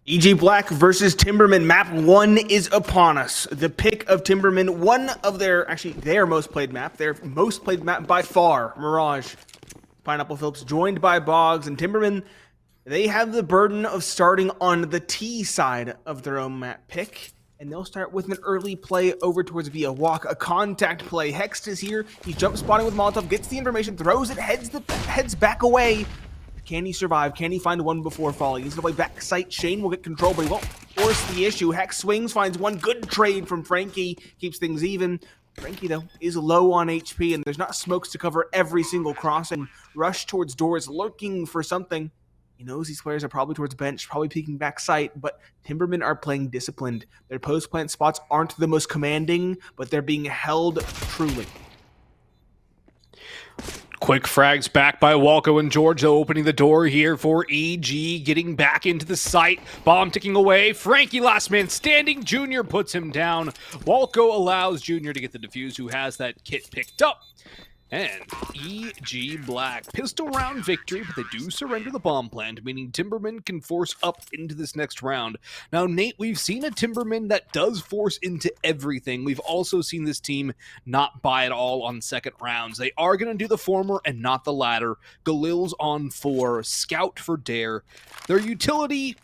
EG Black versus Timbermen. Map 1 is upon us. The pick of Timbermen, one of their most played map. Their most played map by far, Mirage. Pineapple Phillips joined by Boggs and Timbermen. They have the burden of starting on the T side of their own map pick. And they'll start with an early play over towards via walk, a contact play. Hext is here. He's jump spotting with Molotov, gets the information, throws it, heads back away. Can he survive? Can he find one before falling? He's gonna play backside. Shane will get control, but he won't force the issue. Hex swings, finds one good trade from Frankie, keeps things even. Frankie, though, is low on HP, and there's not smokes to cover every single crossing. Rush towards doors, lurking for something. He knows these players are probably towards bench, probably peeking back sight, but Timbermen are playing disciplined. Their post-plant spots aren't the most commanding, but they're being held truly. Quick frags back by Walco and George, opening the door here for EG, getting back into the site. Bomb ticking away. Frankie, last man standing. Junior puts him down. Walco allows Junior to get the defuse, who has that kit picked up. And EG Black, pistol round victory, but they do surrender the bomb plant, meaning Timbermen can force up into this next round. Now, Nate, we've seen a Timberman that does force into everything. We've also seen this team not buy it all on second rounds. They are going to do the former and not the latter. Galil's on 4, Scout for Dare. Their utility,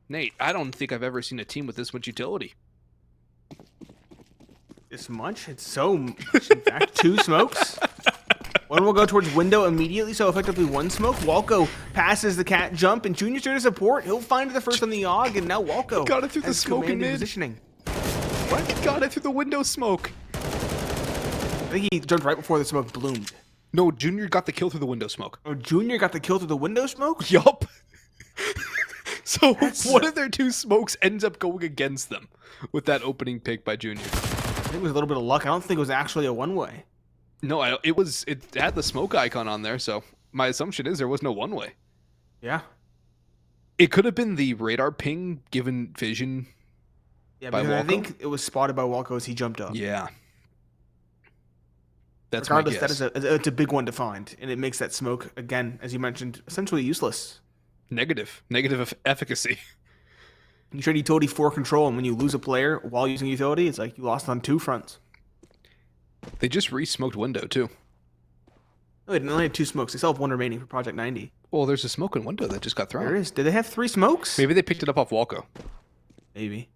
Nate, I don't think I've ever seen a team with this much utility. This much? It's so much. In fact, 2 smokes. One will go towards window immediately, so effectively 1 smoke. Walco passes the cat jump, and Junior's there to support. He'll find the first on the AUG, and now Walco got it through the smoke in mid. Positioning. What? He got it through the window smoke. I think he jumped right before the smoke bloomed. No, Junior got the kill through the window smoke. Oh, Junior got the kill through the window smoke? Yup. So one of their 2 smokes ends up going against them with that opening pick by Junior. I think it was a little bit of luck. I don't think it was actually a one-way. No, it had the smoke icon on there, so my assumption is there was no one-way. Yeah. It could have been the radar ping given vision. Yeah, by because Walco. I think it was spotted by Walco as he jumped up. Yeah. That's Regardless, my guess. it's a big one to find, and it makes that smoke, again, as you mentioned, essentially useless. Negative efficacy. You trade utility for control, and when you lose a player while using utility, it's like you lost on 2 fronts. They just re-smoked window, too. No, they only have 2 smokes. They still have 1 remaining for Project 90. Well, there's a smoke in window that just got thrown. There is. Did they have 3 smokes? Maybe they picked it up off Walco. Maybe.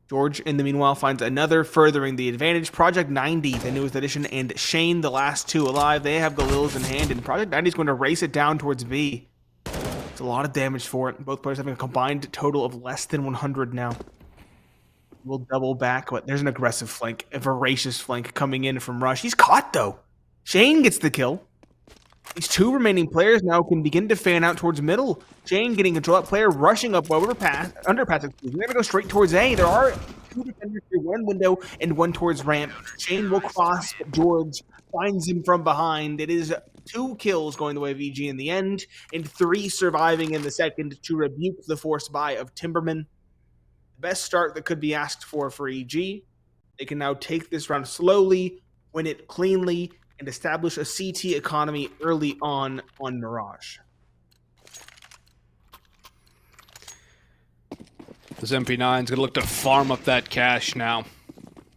George, in the meanwhile, finds another, furthering the advantage. Project 90, the newest addition, and Shane, the last 2 alive. They have Galil's in hand, and Project 90 is going to race it down towards B. It's a lot of damage for it. Both players having a combined total of less than 100 now. We'll double back, but there's an aggressive flank, a voracious flank coming in from Rush. He's caught, though. Shane gets the kill. These 2 remaining players now can begin to fan out towards middle. Shane getting control of that player, rushing up underpass. We're going to go straight towards A. There are 2 defenders here, 1 window and 1 towards ramp. Shane will cross, but George finds him from behind. It is 2 kills going the way of EG in the end, and 3 surviving in the second to rebuke the force buy of Timbermen. The best start that could be asked for EG. They can now take this round slowly, win it cleanly, and establish a CT economy early on Mirage. This MP9's going to look to farm up that cash now.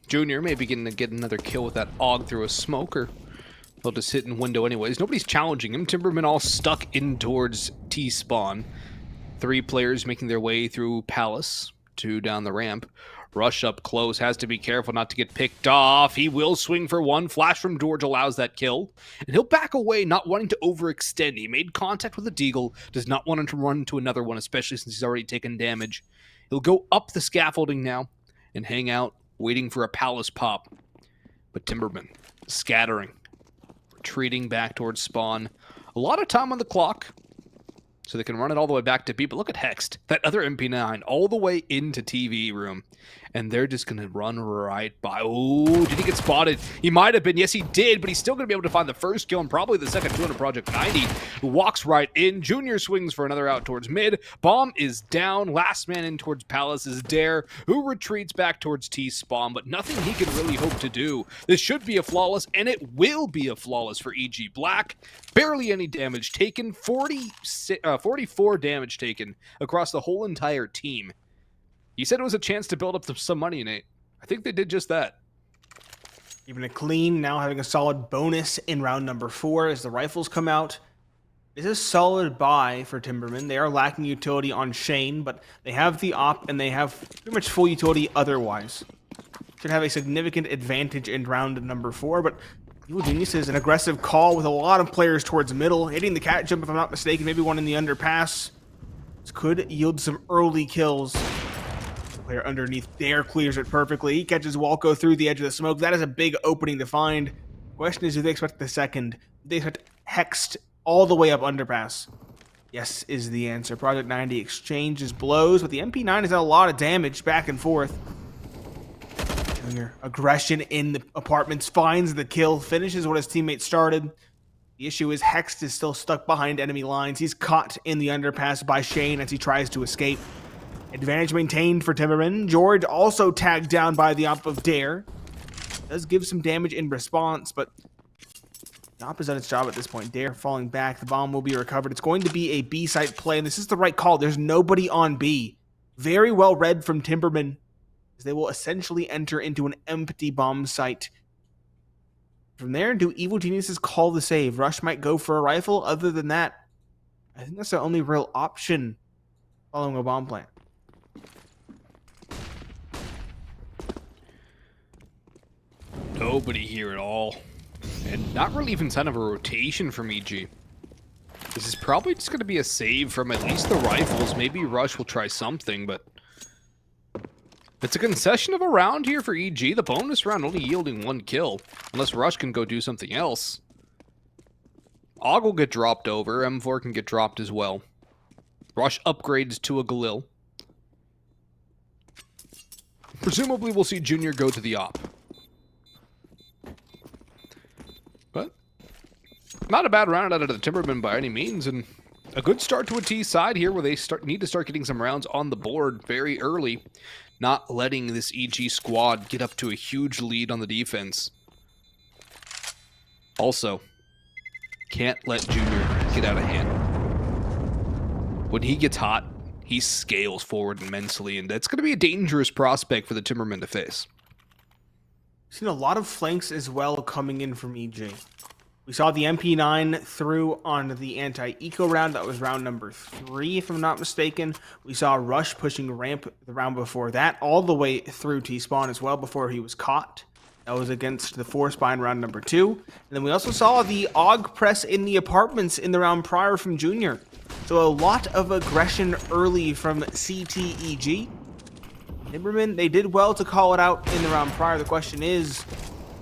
Junior may be getting to get another kill with that AUG through a smoke, or they'll just hit in window anyways. Nobody's challenging him. Timbermen all stuck in towards T-spawn. 3 players making their way through Palace, 2 down the ramp. Rush up close, has to be careful not to get picked off. He will swing for 1. Flash from George allows that kill. And he'll back away, not wanting to overextend. He made contact with a deagle, does not want him to run to another one, especially since he's already taken damage. He'll go up the scaffolding now and hang out, waiting for a Palace pop. But Timbermen scattering, retreating back towards spawn. A lot of time on the clock, so they can run it all the way back to B. But look at Hext, that other MP9, all the way into TV room. and they're just going to run right by. Oh, did he get spotted? He might have been. Yes, he did, but he's still going to be able to find the first kill and probably the second 200 Project 90, who walks right in. Junior swings for another out towards mid. Bomb is down. Last man in towards Palace is Dare, who retreats back towards T-Spawn, but nothing he can really hope to do. This should be a flawless, and it will be a flawless for EG Black. Barely any damage taken. 44 damage taken across the whole entire team. You said it was a chance to build up some money, Nate. I think they did just that. Even a clean, now having a solid bonus in round number 4 as the rifles come out. This is a solid buy for Timbermen. They are lacking utility on Shane, but they have the op and they have pretty much full utility otherwise. Should have a significant advantage in round number 4, but Evil Genius is an aggressive call with a lot of players towards middle, hitting the cat jump if I'm not mistaken, maybe one in the underpass. This could yield some early kills. Player underneath Dare clears it perfectly. He catches Walco through the edge of the smoke. That is a big opening to find. Question is, do they expect the second? Do they expect Hexed all the way up underpass? Yes is the answer. Project 90 exchanges blows, but the MP9 has had a lot of damage back and forth. Junior aggression in the apartments, finds the kill, finishes what his teammate started. The issue is Hexed is still stuck behind enemy lines. He's caught in the underpass by Shane as he tries to escape. Advantage maintained for Timberman. George also tagged down by the op of Dare. Does give some damage in response, but the op has done its job at this point. Dare falling back. The bomb will be recovered. It's going to be a B site play, and this is the right call. There's nobody on B. Very well read from Timberman, as they will essentially enter into an empty bomb site. From there, do Evil Geniuses call the save? Rush might go for a rifle. Other than that, I think that's the only real option following a bomb plant. Nobody here at all. And not really even sign of a rotation from EG. This is probably just going to be a save from at least the rifles. Maybe Rush will try something, but it's a concession of a round here for EG. The bonus round only yielding 1 kill, unless Rush can go do something else. Og will get dropped over. M4 can get dropped as well. Rush upgrades to a Galil. Presumably we'll see Junior go to the op. But not a bad round out of the Timbermen by any means, and a good start to a T side here where they need to start getting some rounds on the board very early, not letting this EG squad get up to a huge lead on the defense. Also, can't let Junior get out of hand. When he gets hot, he scales forward immensely, and that's going to be a dangerous prospect for the Timbermen to face. Seen a lot of flanks as well coming in from EG. We saw the MP9 through on the anti-eco round. That was round number 3, if I'm not mistaken. We saw Rush pushing ramp the round before that, all the way through T-Spawn as well before he was caught. That was against the Force Spine round number 2. And then we also saw the AUG press in the apartments in the round prior from Junior. So a lot of aggression early from CTEG. Timbermen, they did well to call it out in the round prior. The question is,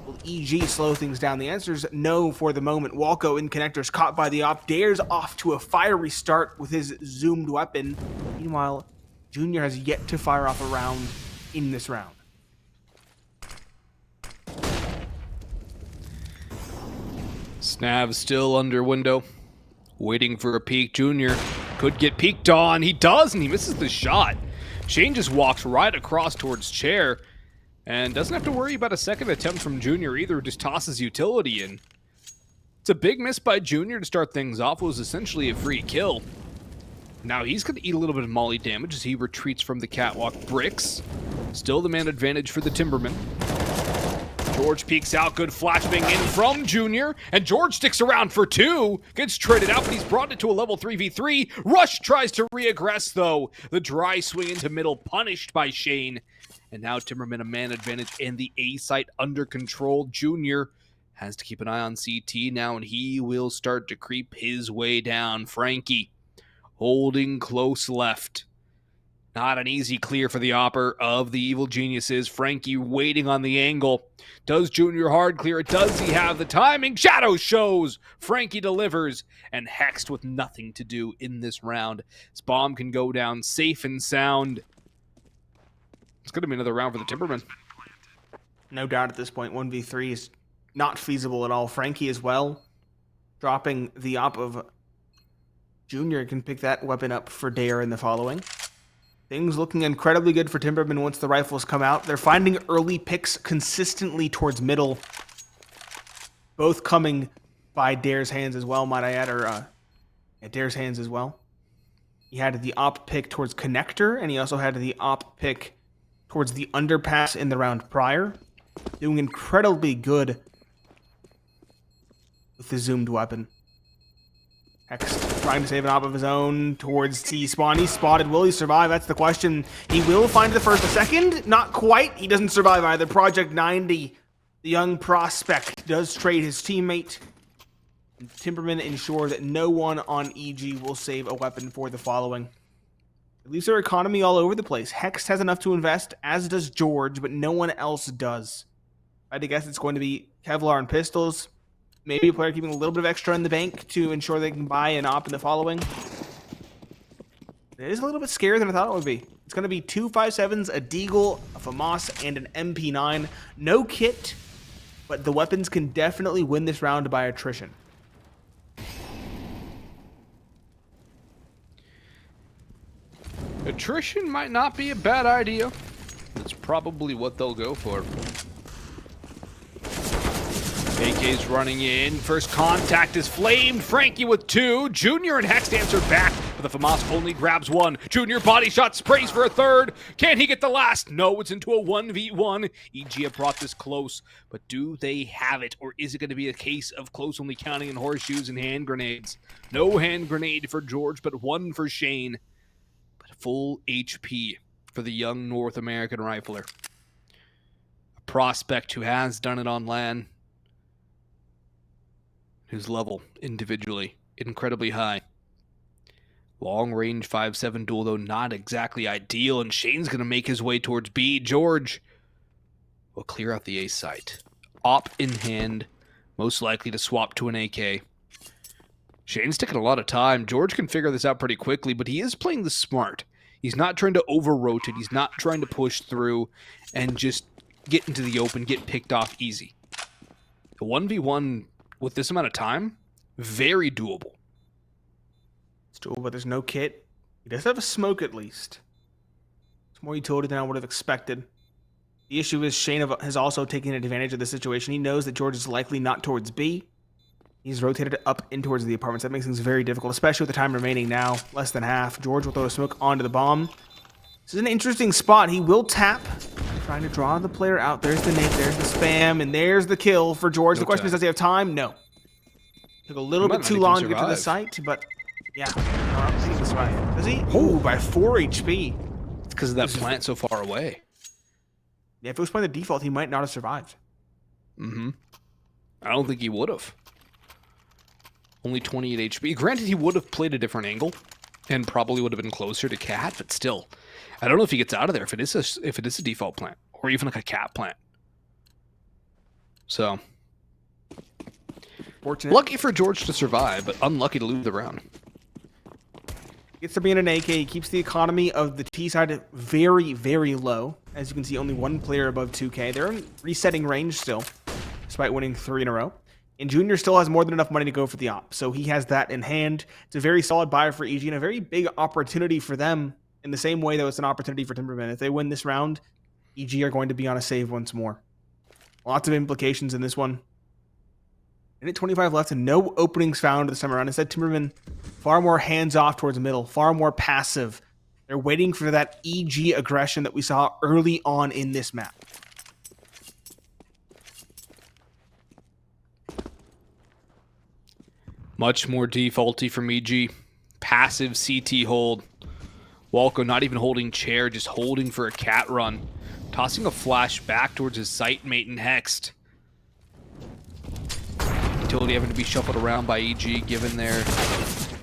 will EG slow things down? The answer is no for the moment. Walco in connectors caught by the op. Dares off to a fiery start with his zoomed weapon. Meanwhile, Junior has yet to fire off a round in this round. Snav still under window, waiting for a peek. Junior could get peeked on. He does, and he misses the shot. Shane just walks right across towards Chair and doesn't have to worry about a second attempt from Junior either, just tosses utility in. It's a big miss by Junior to start things off. It was essentially a free kill. Now he's going to eat a little bit of molly damage as he retreats from the catwalk. Bricks, still the man advantage for the Timbermen. George peeks out, good flashbang in from Junior, and George sticks around for 2, gets traded out, but he's brought it to a level 3v3. Rush tries to re-aggress, though. The dry swing into middle, punished by Shane. And now Timberman a man advantage and the A site under control. Junior has to keep an eye on CT now, and he will start to creep his way down. Frankie holding close left. Not an easy clear for the opper of the Evil Geniuses. Frankie waiting on the angle. Does Junior hard clear it? Does he have the timing? Shadow shows. Frankie delivers. And Hexed with nothing to do in this round. This bomb can go down safe and sound. It's going to be another round for the Timbermen. No doubt at this point, 1v3 is not feasible at all. Frankie as well, dropping the op of Junior, can pick that weapon up for Dare in the following. Things looking incredibly good for Timbermen once the rifles come out. They're finding early picks consistently towards middle, both coming by Dare's hands as well, might I add, or at Dare's hands as well. He had the op pick towards connector, and he also had the op pick towards the underpass in the round prior. Doing incredibly good with the zoomed weapon. Hex trying to save an op of his own towards T-spawn. He's spotted. Will he survive? That's the question. He will find the first. The second, not quite. He doesn't survive either. Project 90, the young prospect, does trade his teammate. Timbermen ensure that no one on EG will save a weapon for the following. It leaves their economy all over the place. Hex has enough to invest, as does George, but no one else does. I'd guess it's going to be Kevlar and pistols. Maybe a player keeping a little bit of extra in the bank to ensure they can buy an op in the following. It is a little bit scarier than I thought it would be. It's going to be 2 5.7s, a Deagle, a FAMAS, and an MP9. No kit, but the weapons can definitely win this round by attrition. Attrition might not be a bad idea. That's probably what they'll go for. AK's running in. First contact is flamed. Frankie with 2. Junior and Hex answer back, but the FAMAS only grabs 1. Junior body shot sprays for a 3rd. Can he get the last? No, it's into a 1v1. EG have brought this close, but do they have it? Or is it going to be a case of close only counting in horseshoes and hand grenades? No hand grenade for George, but 1 for Shane. But full HP for the young North American rifler. A prospect who has done it on LAN. Whose level, individually, incredibly high. Long-range 5.7 duel, though not exactly ideal, and Shane's going to make his way towards B. George will clear out the A site. Op in hand, most likely to swap to an AK. Shane's taking a lot of time. George can figure this out pretty quickly, but he is playing the smart. He's not trying to over-rotate. He's not trying to push through and just get into the open, get picked off easy. The 1v1... with this amount of time, very doable. It's doable, but there's no kit. He does have a smoke at least. It's more utility than I would have expected. The issue is Shane has also taken advantage of the situation. He knows that George is likely not towards B. He's rotated up in towards the apartments. That makes things very difficult, especially with the time remaining now. Less than half. George will throw a smoke onto the bomb. This is an interesting spot. He will tap. Trying to draw the player out. There's the nade, there's the spam, and there's the kill for George. The question is, does he have time? No. Took a little bit too long to get to the site, but yeah. I don't think he can survive. Does he? Ooh, by 4 HP. It's because of that plant so far away. Yeah, if it was playing the default, he might not have survived. Mm-hmm. I don't think he would have. Only 28 HP. Granted, he would have played a different angle and probably would have been closer to Cat, but still. I don't know if he gets out of there if it is a default plant or even like a Cat plant. So, fortunate. Lucky for George to survive, but unlucky to lose the round. Gets to be in an AK. He keeps the economy of the T side very, very low. As you can see, only 1 player above 2K. They're in resetting range still, despite winning 3 in a row. And Junior still has more than enough money to go for the op, so he has that in hand. It's a very solid buy for EG and a very big opportunity for them. In the same way that it's an opportunity for Timbermen. If they win this round, EG are going to be on a save once more. Lots of implications in this one. Minute 25 left and no openings found this time around. Instead, Timbermen far more hands-off towards the middle, far more passive. They're waiting for that EG aggression that we saw early on in this map. Much more defaulty from EG. Passive CT hold. Walco not even holding chair, just holding for a cat run. Tossing a flash back towards his site mate and Hexed. Utility having to be shuffled around by EG given their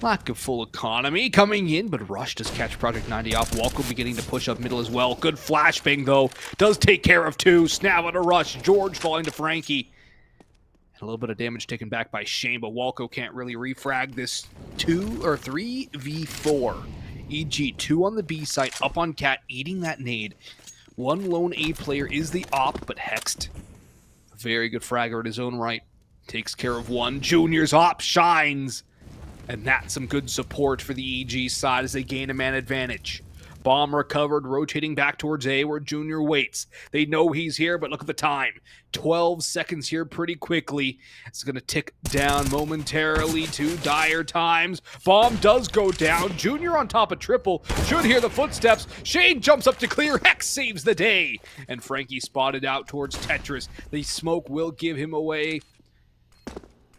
lack of full economy. Coming in, but Rush does catch Project 90 off. Walco beginning to push up middle as well. Good flashbang though. Does take care of 2. Snap on a Rush. George falling to Frankie. And a little bit of damage taken back by Shane, but Walco can't really refrag this 2 or 3v4. EG 2 on the B site, up on Cat, eating that nade. One lone A player is the op, but Hexed, a very good fragger in his own right, takes care of one. Junior's op shines, and that's some good support for the EG side as they gain a man advantage. Bomb recovered, rotating back towards A where Junior waits. They know he's here, but look at the time. 12 seconds here pretty quickly. It's going to tick down momentarily to dire times. Bomb does go down. Junior on top of triple. Should hear the footsteps. Shane jumps up to clear. Hex saves the day. And Frankie spotted out towards Tetris. The smoke will give him away.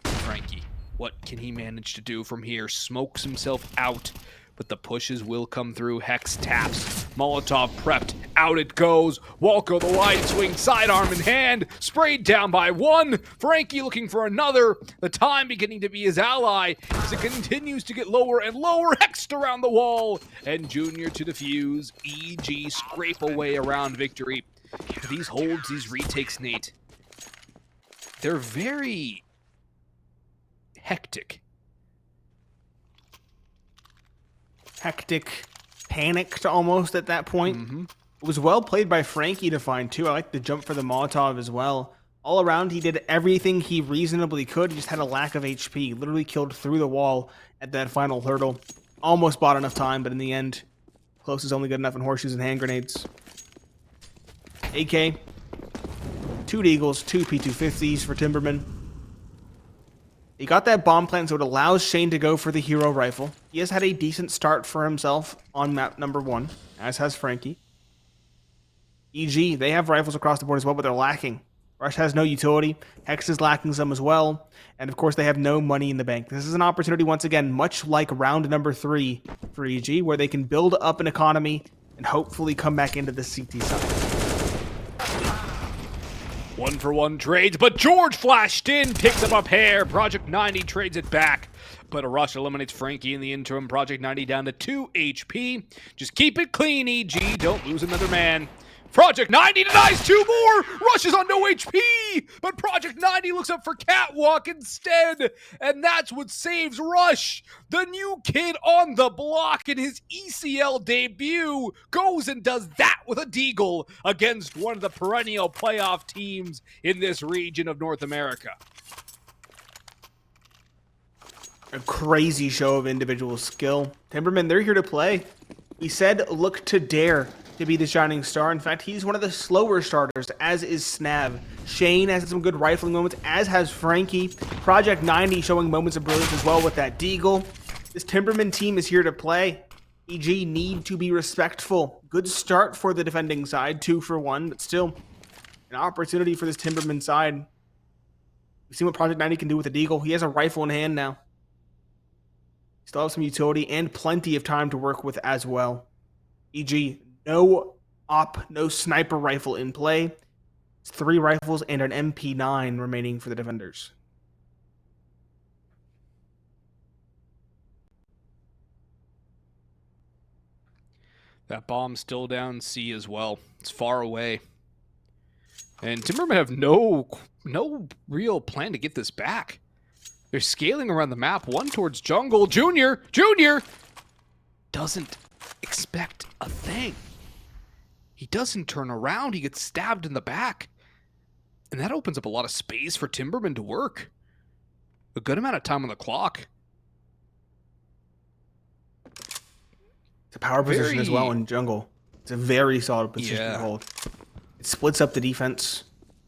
Frankie, what can he manage to do from here? Smokes himself out. But the pushes will come through. Hex taps. Molotov prepped. Out it goes. Walko the wide swing. Sidearm in hand. Sprayed down by one. Frankie looking for another. The time beginning to be his ally as it continues to get lower and lower. Hexed around the wall. And Junior to defuse. EG scrape away around victory. These holds, these retakes, Nate, they're very hectic. Hectic, panicked almost at that point. It was well played by Frankie to find too. I like the jump for the Molotov as well. All around, he did everything he reasonably could. He just had a lack of HP. Literally killed through the wall at that final hurdle. Almost bought enough time, but in the end, close is only good enough in horseshoes and hand grenades. AK, 2 Deagles, 2 P250s for Timbermen. He got that bomb plant, so it allows Shane to go for the hero rifle. He has had a decent start for himself on map number 1, as has Frankie. EG, they have rifles across the board as well, but they're lacking. Rush has no utility. Hex is lacking some as well. And of course, they have no money in the bank. This is an opportunity, once again, much like round number 3 for EG, where they can build up an economy and hopefully come back into the CT side. 1-for-1 trades, but George flashed in, picks up a pair. Project 90 trades it back, but a rush eliminates Frankie in the interim. Project 90 down to 2 HP. Just keep it clean, EG. Don't lose another man. Project 90 denies 2 more. Rush is on no HP, but Project 90 looks up for Catwalk instead, and that's what saves Rush. The new kid on the block in his ECL debut goes and does that with a deagle against one of the perennial playoff teams in this region of North America. A crazy show of individual skill. Timbermen, they're here to play. He said, look to dare to be the shining star. In fact, he's one of the slower starters, as is Snav. Shane has some good rifling moments, as has Frankie. Project 90 showing moments of brilliance as well with that deagle. This Timberman team is here to play. EG need to be respectful. Good start for the defending side, 2-for-1, but still an opportunity for this Timberman side. We've seen what Project 90 can do with the deagle. He has a rifle in hand now. Still have some utility and plenty of time to work with as well. EG, no op, no sniper rifle in play. It's 3 rifles and an MP9 remaining for the defenders. That bomb's still down C as well. It's far away. And Timbermen have no real plan to get this back. They're scaling around the map, one towards jungle. Junior doesn't expect a thing. He doesn't turn around. He gets stabbed in the back. And that opens up a lot of space for Timbermen to work. A good amount of time on the clock. It's a power position as well in jungle. It's a very solid position to hold. It splits up the defense,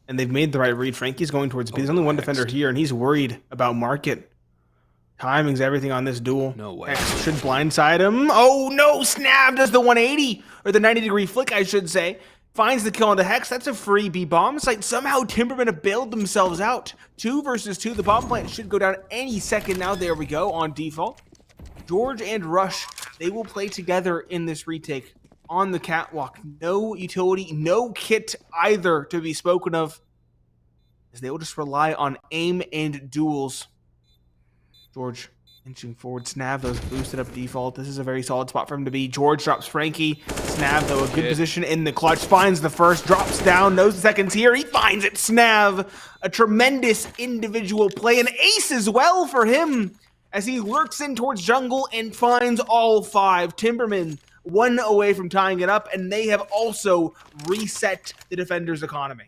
and they've made the right read. Frankie's going towards B. There's only one defender here, and he's worried about market. Timing's everything on this duel. No way. X should blindside him. Oh no, Snap does the 180, or the 90-degree flick, I should say. Finds the kill on the Hex. That's a free B bomb site. Somehow Timbermen have bailed themselves out. 2 versus 2. The bomb plant should go down any second now. There we go on default. George and Rush, they will play together in this retake on the catwalk. No utility, no kit either to be spoken of, as they will just rely on aim and duels. George inching forward. Snav, those boosted up default. This is a very solid spot for him to be. George drops Frankie. Snav, though, a good position in the clutch. Finds the first, drops down, knows the second's here. He finds it. Snav, a tremendous individual play. An ace as well for him, as he lurks in towards jungle and finds all 5. Timbermen one away from tying it up, and they have also reset the defender's economy.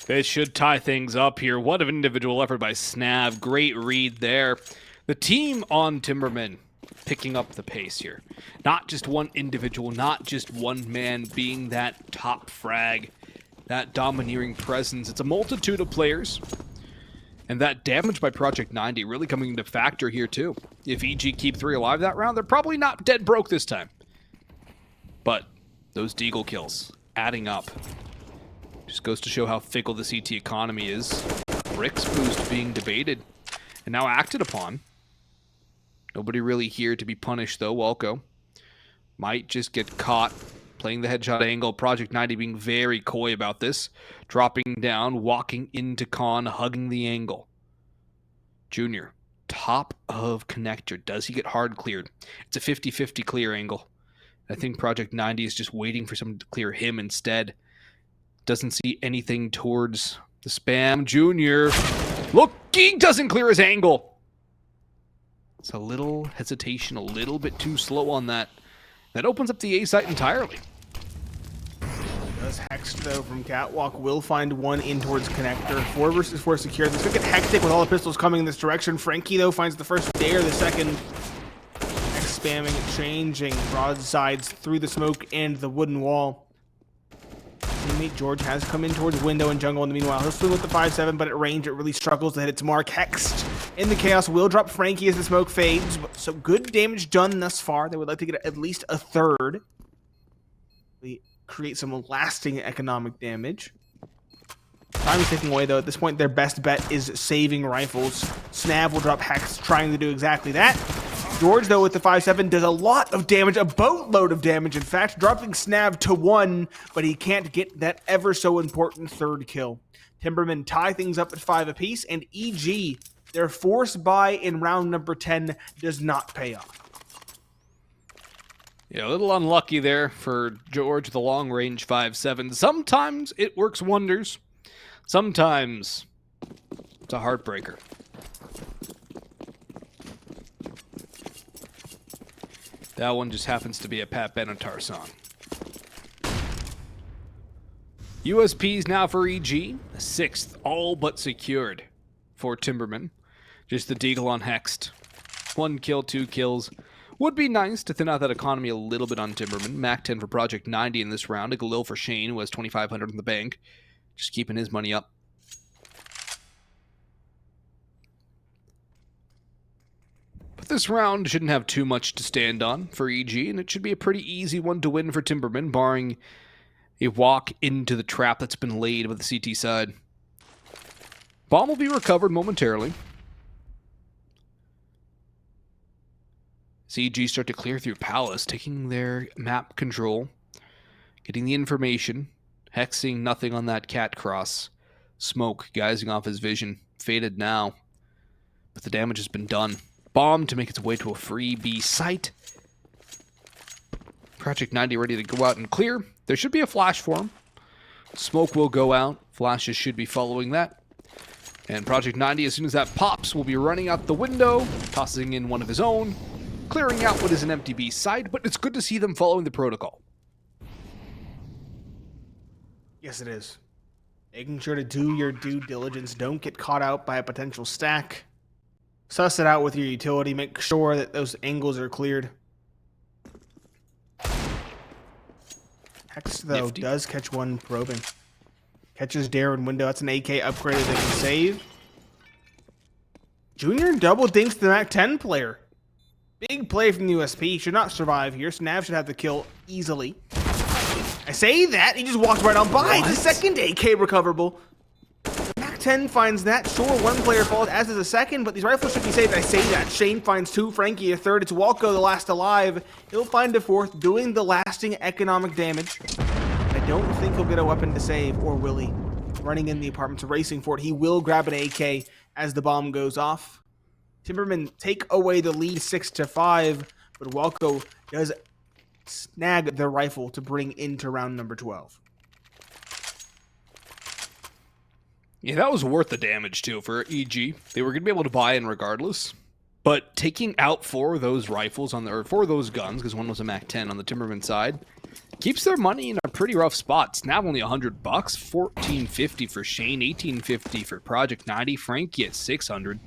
This should tie things up here. What an individual effort by Snav. Great read there. The team on Timbermen picking up the pace here. Not just one individual, not just one man being that top frag, that domineering presence. It's a multitude of players. And that damage by Project 90 really coming into factor here too. If EG keep 3 alive that round, they're probably not dead broke this time. But those Deagle kills adding up. Just goes to show how fickle the CT economy is. Rick's boost being debated and now acted upon. Nobody really here to be punished though. Walco might just get caught playing the headshot angle. Project 90 being very coy about this. Dropping down, walking into Con, hugging the angle. Junior, top of connector. Does he get hard cleared? It's a 50-50 clear angle. I think Project 90 is just waiting for someone to clear him instead. Doesn't see anything towards the spam. Junior looking, doesn't clear his angle. It's a little hesitation, a little bit too slow on that. That opens up the A site entirely. Does Hexed though from Catwalk will find one in towards connector. 4 versus 4 secure. This could get hectic with all the pistols coming in this direction. Frankie though finds the first dare, the second. Hex spamming, changing broadsides through the smoke and the wooden wall. Teammate George has come in towards window and jungle in the meanwhile. He'll swing with the 5-7, but at range it really struggles to hit its mark. Hexed in the chaos will drop Frankie as the smoke fades. So good damage done thus far. They would like to get at least a third. We create some lasting economic damage. Time is ticking away though. At this point, their best bet is saving rifles. Snav will drop Hex, trying to do exactly that. George, though, with the 5-7, does a lot of damage, a boatload of damage, in fact, dropping Snav to 1, but he can't get that ever so important third kill. Timbermen tie things up at 5 apiece, and EG, their force buy in round number 10, does not pay off. Yeah, a little unlucky there for George, the long-range 5-7. Sometimes it works wonders. Sometimes it's a heartbreaker. That one just happens to be a Pat Benatar song. USPs now for EG. 6th, all but secured for Timbermen. Just the Deagle on Hexed. 1 kill, 2 kills. Would be nice to thin out that economy a little bit on Timbermen. Mac 10 for Project 90 in this round. A Galil for Shane, who has 2,500 in the bank. Just keeping his money up. But this round shouldn't have too much to stand on for EG, and it should be a pretty easy one to win for Timbermen, barring a walk into the trap that's been laid with the CT side. Bomb will be recovered momentarily. CG start to clear through Palace, taking their map control, getting the information, hexing nothing on that cat cross. Smoke guising off his vision, faded now, but the damage has been done. Bomb to make its way to a free B site. Project 90 ready to go out and clear. There should be a flash for him. Smoke will go out. Flashes should be following that. And Project 90, as soon as that pops, will be running out the window, tossing in one of his own, clearing out what is an empty B site, but it's good to see them following the protocol. Yes, it is. Making sure to do your due diligence. Don't get caught out by a potential stack. Suss it out with your utility. Make sure that those angles are cleared. Hex, though, Nifty. does catch one probing. Catches Dare in window. That's an AK upgrade that they can save. Junior double dinks the Mac 10 player. Big play from the USP. Should not survive here. Snav should have the kill easily. I say that. He just walked right on by. The second AK recoverable. Mac 10 finds that. Sure, one player falls, as does a second, but these rifles should be saved. I say that. Shane finds 2. Frankie a 3rd. It's Walco, the last alive. He'll find a 4th, doing the lasting economic damage. I don't think he'll get a weapon to save, or will he? Running in the apartments, racing for it. He will grab an AK as the bomb goes off. Timbermen take away the lead 6-5, but Walco does snag the rifle to bring into round number 12. Yeah, that was worth the damage, too, for EG. They were going to be able to buy in regardless. But taking out 4 of those rifles on the, or 4 of those guns, because one was a MAC-10 on the Timberman side, keeps their money in a pretty rough spot. Snap only $100, $14.50 for Shane, $18.50 for Project 90, Frankie at $600.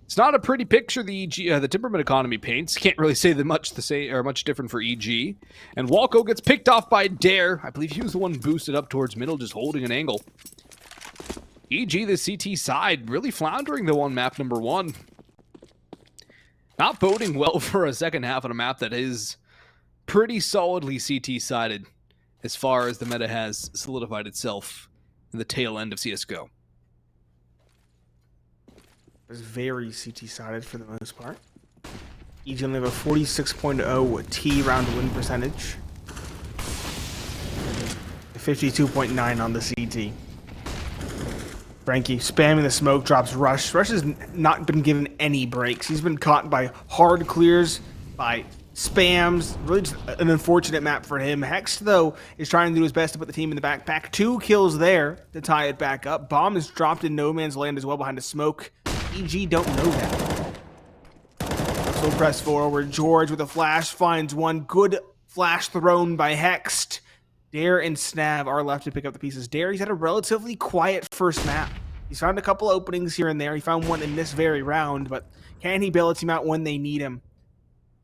It's not a pretty picture the Timberman economy paints. Can't really say that much much different for EG. And Walco gets picked off by Dare. I believe he was the one boosted up towards middle, just holding an angle. EG, the CT side, really floundering the one map number 1. Not boding well for a second half on a map that is pretty solidly CT-sided as far as the meta has solidified itself in the tail end of CSGO. It's very CT-sided for the most part. EG only have a 46.0 T round win percentage. 52.9 on the CT. Frankie spamming the smoke, drops Rush. Rush has not been given any breaks. He's been caught by hard clears, by spams. Really just an unfortunate map for him. Hex, though, is trying to do his best to put the team in the backpack. 2 kills there to tie it back up. Bomb is dropped in no man's land as well behind a smoke. EG don't know that. So press forward. George with a flash finds one. Good flash thrown by Hexed. Dare and Snav are left to pick up the pieces. Dare, he's had a relatively quiet first map. He's found a couple openings here and there. He found one in this very round, but can he bail a team out when they need him?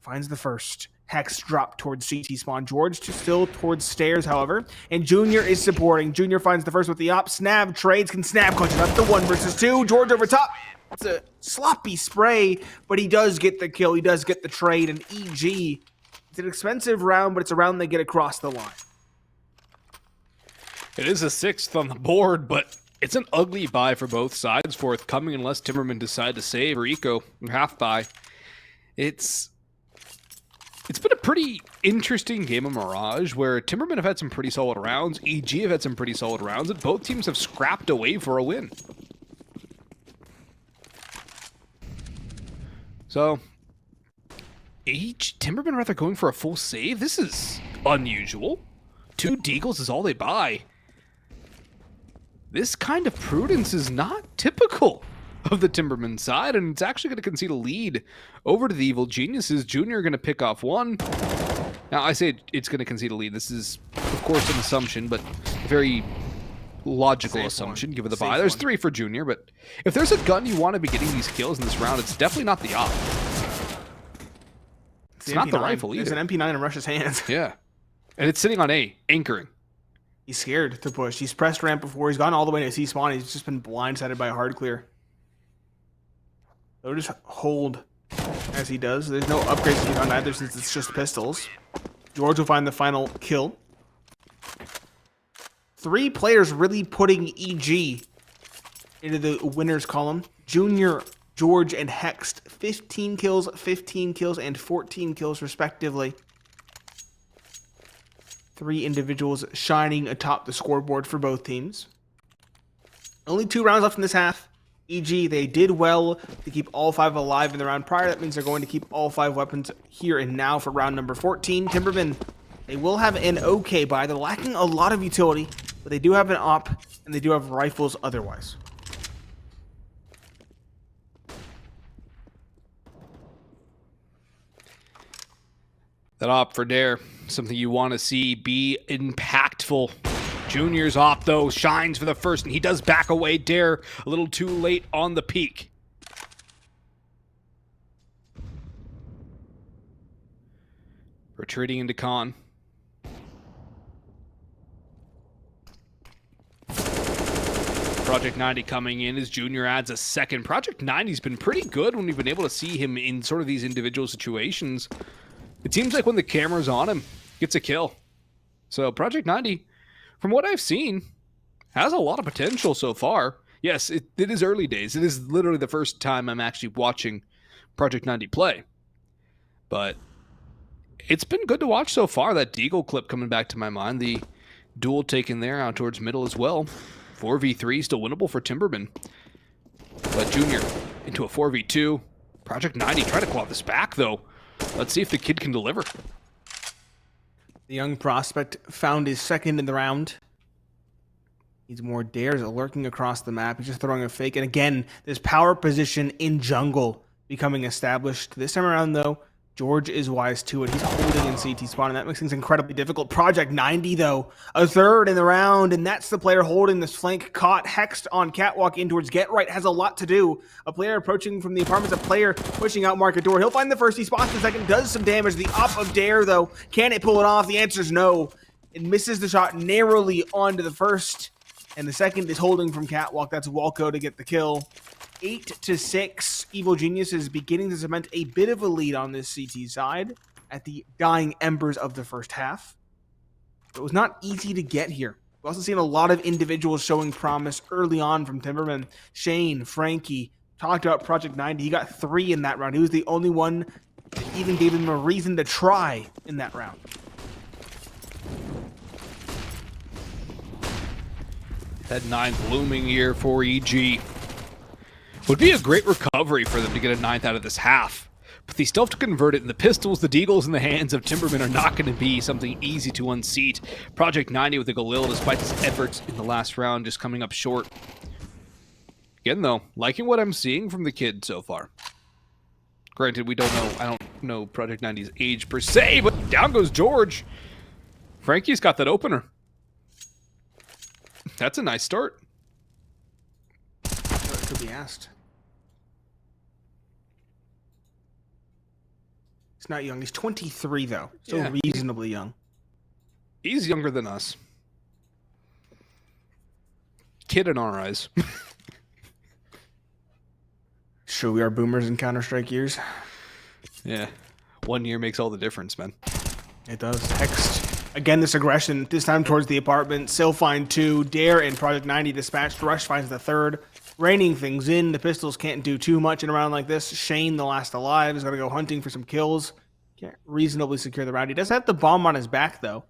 Finds the first. Hex drop towards CT spawn. George still towards stairs, however. And Junior is supporting. Junior finds the first with the op. Snav trades. Can Snav clutch it up to 1 versus 2. George over top. It's a sloppy spray, but he does get the kill. He does get the trade. And EG, it's an expensive round, but it's a round they get across the line. It is a 6th on the board, but it's an ugly buy for both sides, forthcoming unless Timberman decide to save or eco or half buy. It's been a pretty interesting game of Mirage where Timberman have had some pretty solid rounds, EG have had some pretty solid rounds, and both teams have scrapped away for a win. So, Timberman rather going for a full save? This is unusual. 2 deagles is all they buy. This kind of prudence is not typical of the Timberman side, and it's actually going to concede a lead over to the Evil Geniuses. Junior going to pick off 1. Now, I say it's going to concede a lead. This is, of course, an assumption, but a very logical assumption given the buy. There's 3 for Junior, but if there's a gun you want to be getting these kills in this round, it's definitely not the op. It's not the rifle either. There's an MP9 in Rush's hands. Yeah. And it's sitting on A, anchoring. He's scared to push. He's pressed ramp before. He's gone all the way to C spawn. He's just been blindsided by a hard clear. They'll just hold as he does. There's no upgrades to be found either since it's just pistols. George will find the final kill. 3 players really putting EG into the winners column. Junior, George, and Hexed. 15 kills, and 14 kills respectively. 3 individuals shining atop the scoreboard for both teams. Only 2 rounds left in this half. EG, they did well to keep all 5 alive in the round prior. That means they're going to keep all 5 weapons here and now for round number 14. Timbermen, they will have an okay buy. They're lacking a lot of utility, but they do have an op, and they do have rifles otherwise. That op for Dare, something you want to see be impactful. Junior's op, though, shines for the first, and he does back away. Dare a little too late on the peak. Retreating into Con. Project 90 coming in as Junior adds a second. Project 90's been pretty good when we've been able to see him in sort of these individual situations. It seems like when the camera's on him, gets a kill. So Project 90, from what I've seen, has a lot of potential so far. Yes, it is early days. It is literally the first time I'm actually watching Project 90 play. But it's been good to watch so far. That Deagle clip coming back to my mind. The duel taken there out towards middle as well. 4v3 still winnable for Timberman. But Junior into a 4v2. Project 90 trying to claw this back, though. Let's see if the kid can deliver. The young prospect found his second in the round. Needs more dares lurking across the map. He's just throwing a fake. And again, this power position in jungle becoming established. This time around, though, George is wise to it. He's holding in CT spawn, and that makes things incredibly difficult. Project 90, though, a third in the round, and that's the player holding this flank. Caught, hexed on catwalk in towards Get Right, has a lot to do. A player approaching from the apartments, a player pushing out market door. He'll find the first, he spots the second, does some damage. The up of Dare, though, can it pull it off? The answer is no. It misses the shot narrowly onto the first, and the second is holding from catwalk. That's Walco to get the kill. 8-6, Evil Genius is beginning to cement a bit of a lead on this CT side at the dying embers of the first half. It was not easy to get here. We've also seen a lot of individuals showing promise early on from Timbermen. Shane, Frankie, talked about Project 90. He got 3 in that round. He was the only one that even gave him a reason to try in that round. That 9th looming year for EG. Would be a great recovery for them to get a 9th out of this half. But they still have to convert it, and the pistols, the deagles in the hands of Timbermen are not going to be something easy to unseat. Project 90 with the Galil, despite his efforts in the last round, just coming up short. Again, though, liking what I'm seeing from the kid so far. Granted, we don't know, I don't know Project 90's age per se, but down goes George. Frankie's got that opener. That's a nice start. That could be asked. He's not young. He's 23, though. Still Yeah. reasonably young. He's younger than us. Kid in our eyes. Sure, we are boomers in Counter-Strike years. Yeah. 1 year makes all the difference, man. It does. Hexed. Again, this aggression, this time towards the apartment. Still find 2. Dare and Project 90 dispatched. Rush finds the 3rd. Reining things in. The pistols can't do too much in a round like this. Shane, the last alive, is going to go hunting for some kills. Can't reasonably secure the round. He does have the bomb on his back, though.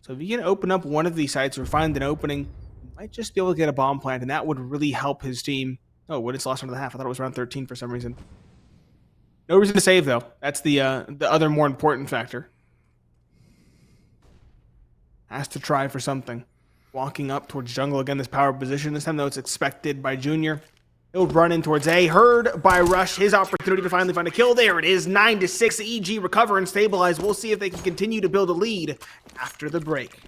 So if you can open up one of these sites or find an opening, you might just be able to get a bomb plant, and that would really help his team. Oh, what is the last round of the half? I thought it was round 13 for some reason. No reason to save, though. That's the other more important factor. Has to try for something. Walking up towards jungle again, this power position. This time, though, it's expected by Junior. He'll run in towards A. Heard by Rush. His opportunity to finally find a kill. There it is. 9-6. EG recover and stabilize. We'll see if they can continue to build a lead after the break.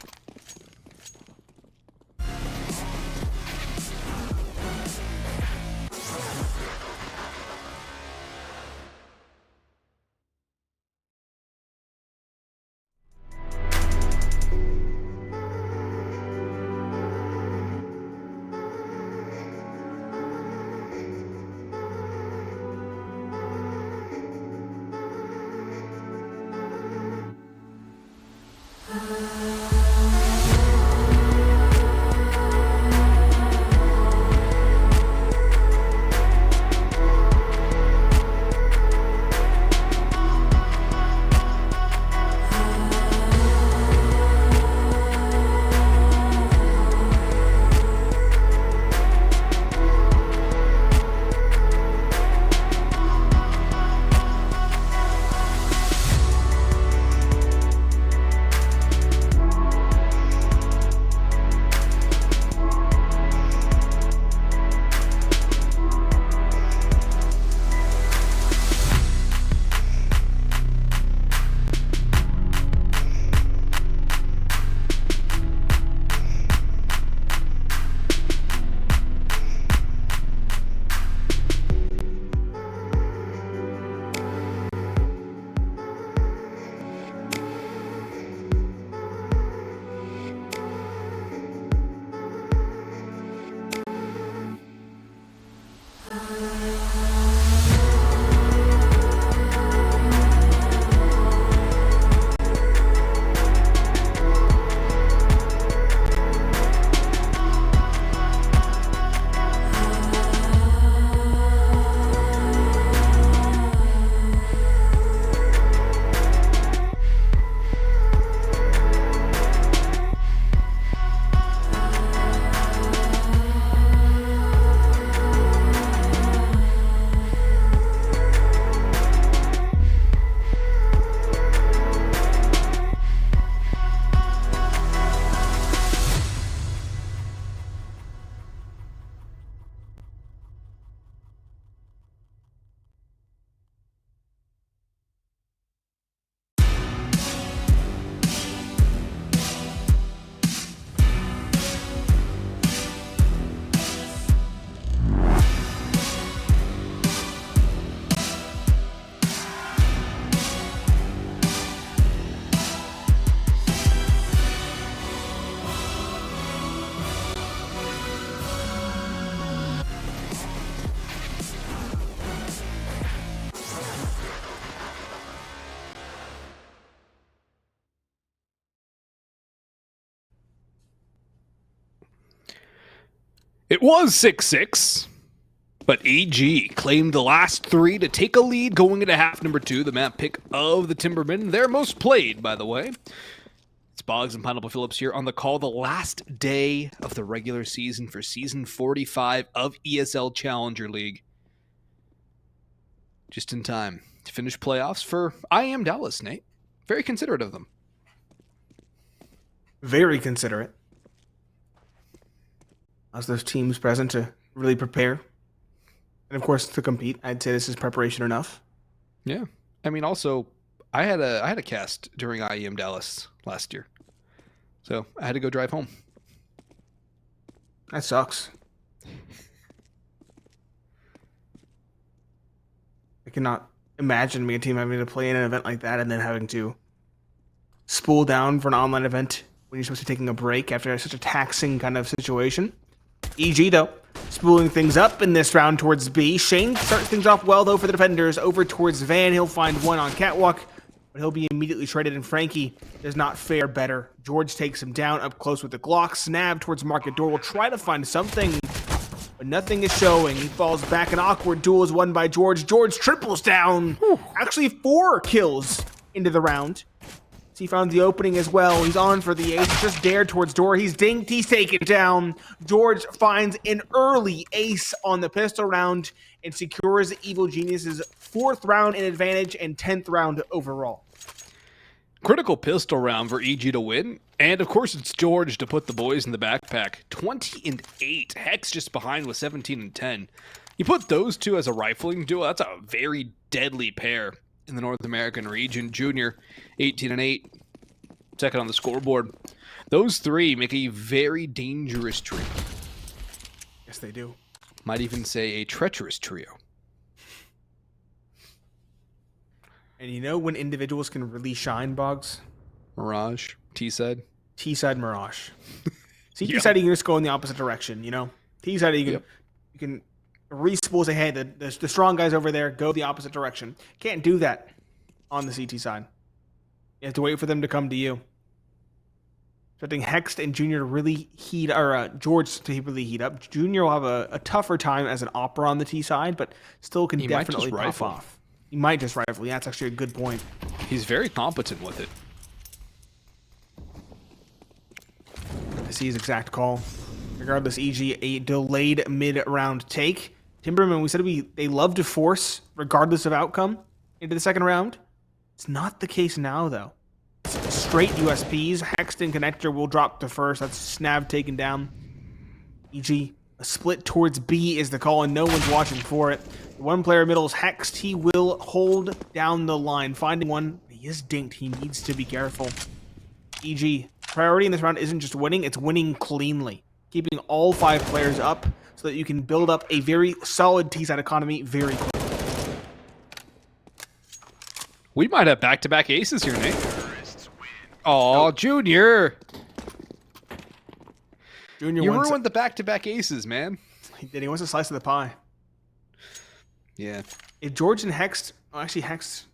It was 6-6, but EG claimed the last 3 to take a lead going into half number 2. The map pick of the Timbermen, their most played, by the way. It's Boggs and Pineapple Phillips here on the call. The last day of the regular season for Season 45 of ESL Challenger League. Just in time to finish playoffs for IM Dallas, Nate. Very considerate of them. Very considerate. As those teams present to really prepare. And of course to compete. I'd say this is preparation enough. Yeah. I mean, also, I had a cast during IEM Dallas last year. So I had to go drive home. That sucks. I cannot imagine me a team having to play in an event like that and then having to spool down for an online event when you're supposed to be taking a break after such a taxing kind of situation. EG, though, spooling things up in this round towards B. Shane starts things off well, though, for the defenders. Over towards Van. He'll find one on Catwalk, but he'll be immediately traded, and Frankie does not fare better. George takes him down up close with the Glock. Snab towards Market Door will try to find something, but nothing is showing. He falls back. An awkward duel is won by George. George triples down. Actually, 4 kills into the round. He found the opening as well. He's on for the ace. Just dared towards Door. He's dinked. He's taken down. George finds an early ace on the pistol round and secures Evil Genius's 4th round in advantage and 10th round overall. Critical pistol round for EG to win. And of course, it's George to put the boys in the backpack. 20-8. Hex just behind with 17-10. You put those two as a rifling duo, that's a very deadly pair in the North American region. Junior, 18-8, second on the scoreboard. Those 3 make a very dangerous trio. Yes, they do. Might even say a treacherous trio. And you know when individuals can really shine, Boggs? Mirage, T-side. T-side Mirage. See, Yep. T-side you can just go in the opposite direction, you know? T-side you can re-spool, say, hey, the strong guys over there, go the opposite direction. Can't do that on the CT side. You have to wait for them to come to you. Expecting Hext and Junior to really heat, or George to really heat up. Junior will have a tougher time as an opera on the T side, but still can definitely pop off. He might just rifle. Yeah, that's actually a good point. He's very competent with it. I see his exact call. Regardless, EG, a delayed mid-round take. Timbermen, we said they love to force, regardless of outcome, into the second round. It's not the case now, though. Straight USPs. Hexton Connector will drop to first. That's Snab taken down. EG, a split towards B is the call, and no one's watching for it. The one player middle is Hexed. He will hold down the line. Finding one. He is dinked. He needs to be careful. EG, priority in this round isn't just winning, it's winning cleanly. Keeping all 5 players up so that you can build up a very solid T-side economy very quickly. We might have back-to-back aces here, Nate. Oh, Junior! Junior You wants ruined the back-to-back aces, man. He did. He wants a slice of the pie. Yeah. If George and Hext... Oh, actually, Hext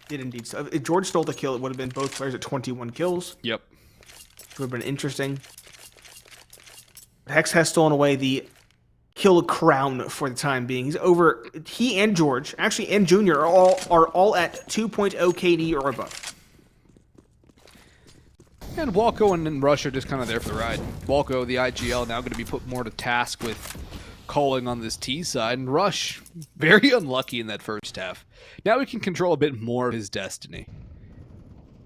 did indeed. So if George stole the kill, it would have been both players at 21 kills. Yep. It would have been interesting. But Hex has stolen away the kill crown for the time being. He's over... He and George, actually, and Junior are all at 2.0 KD or above. And Walco and Rush are just kind of there for the ride. Walco, the IGL, now going to be put more to task with calling on this T side. And Rush, very unlucky in that first half. Now he can control a bit more of his destiny.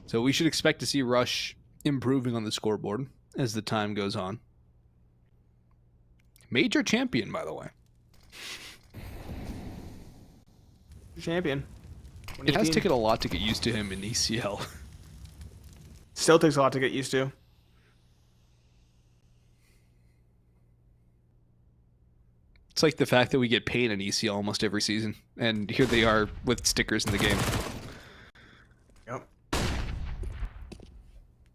So we should expect to see Rush improving on the scoreboard as the time goes on. Major champion, by the way. Champion. It has taken a lot to get used to him in ECL. Still takes a lot to get used to. It's like the fact that we get paid in ECL almost every season, and here they are with stickers in the game. Yep.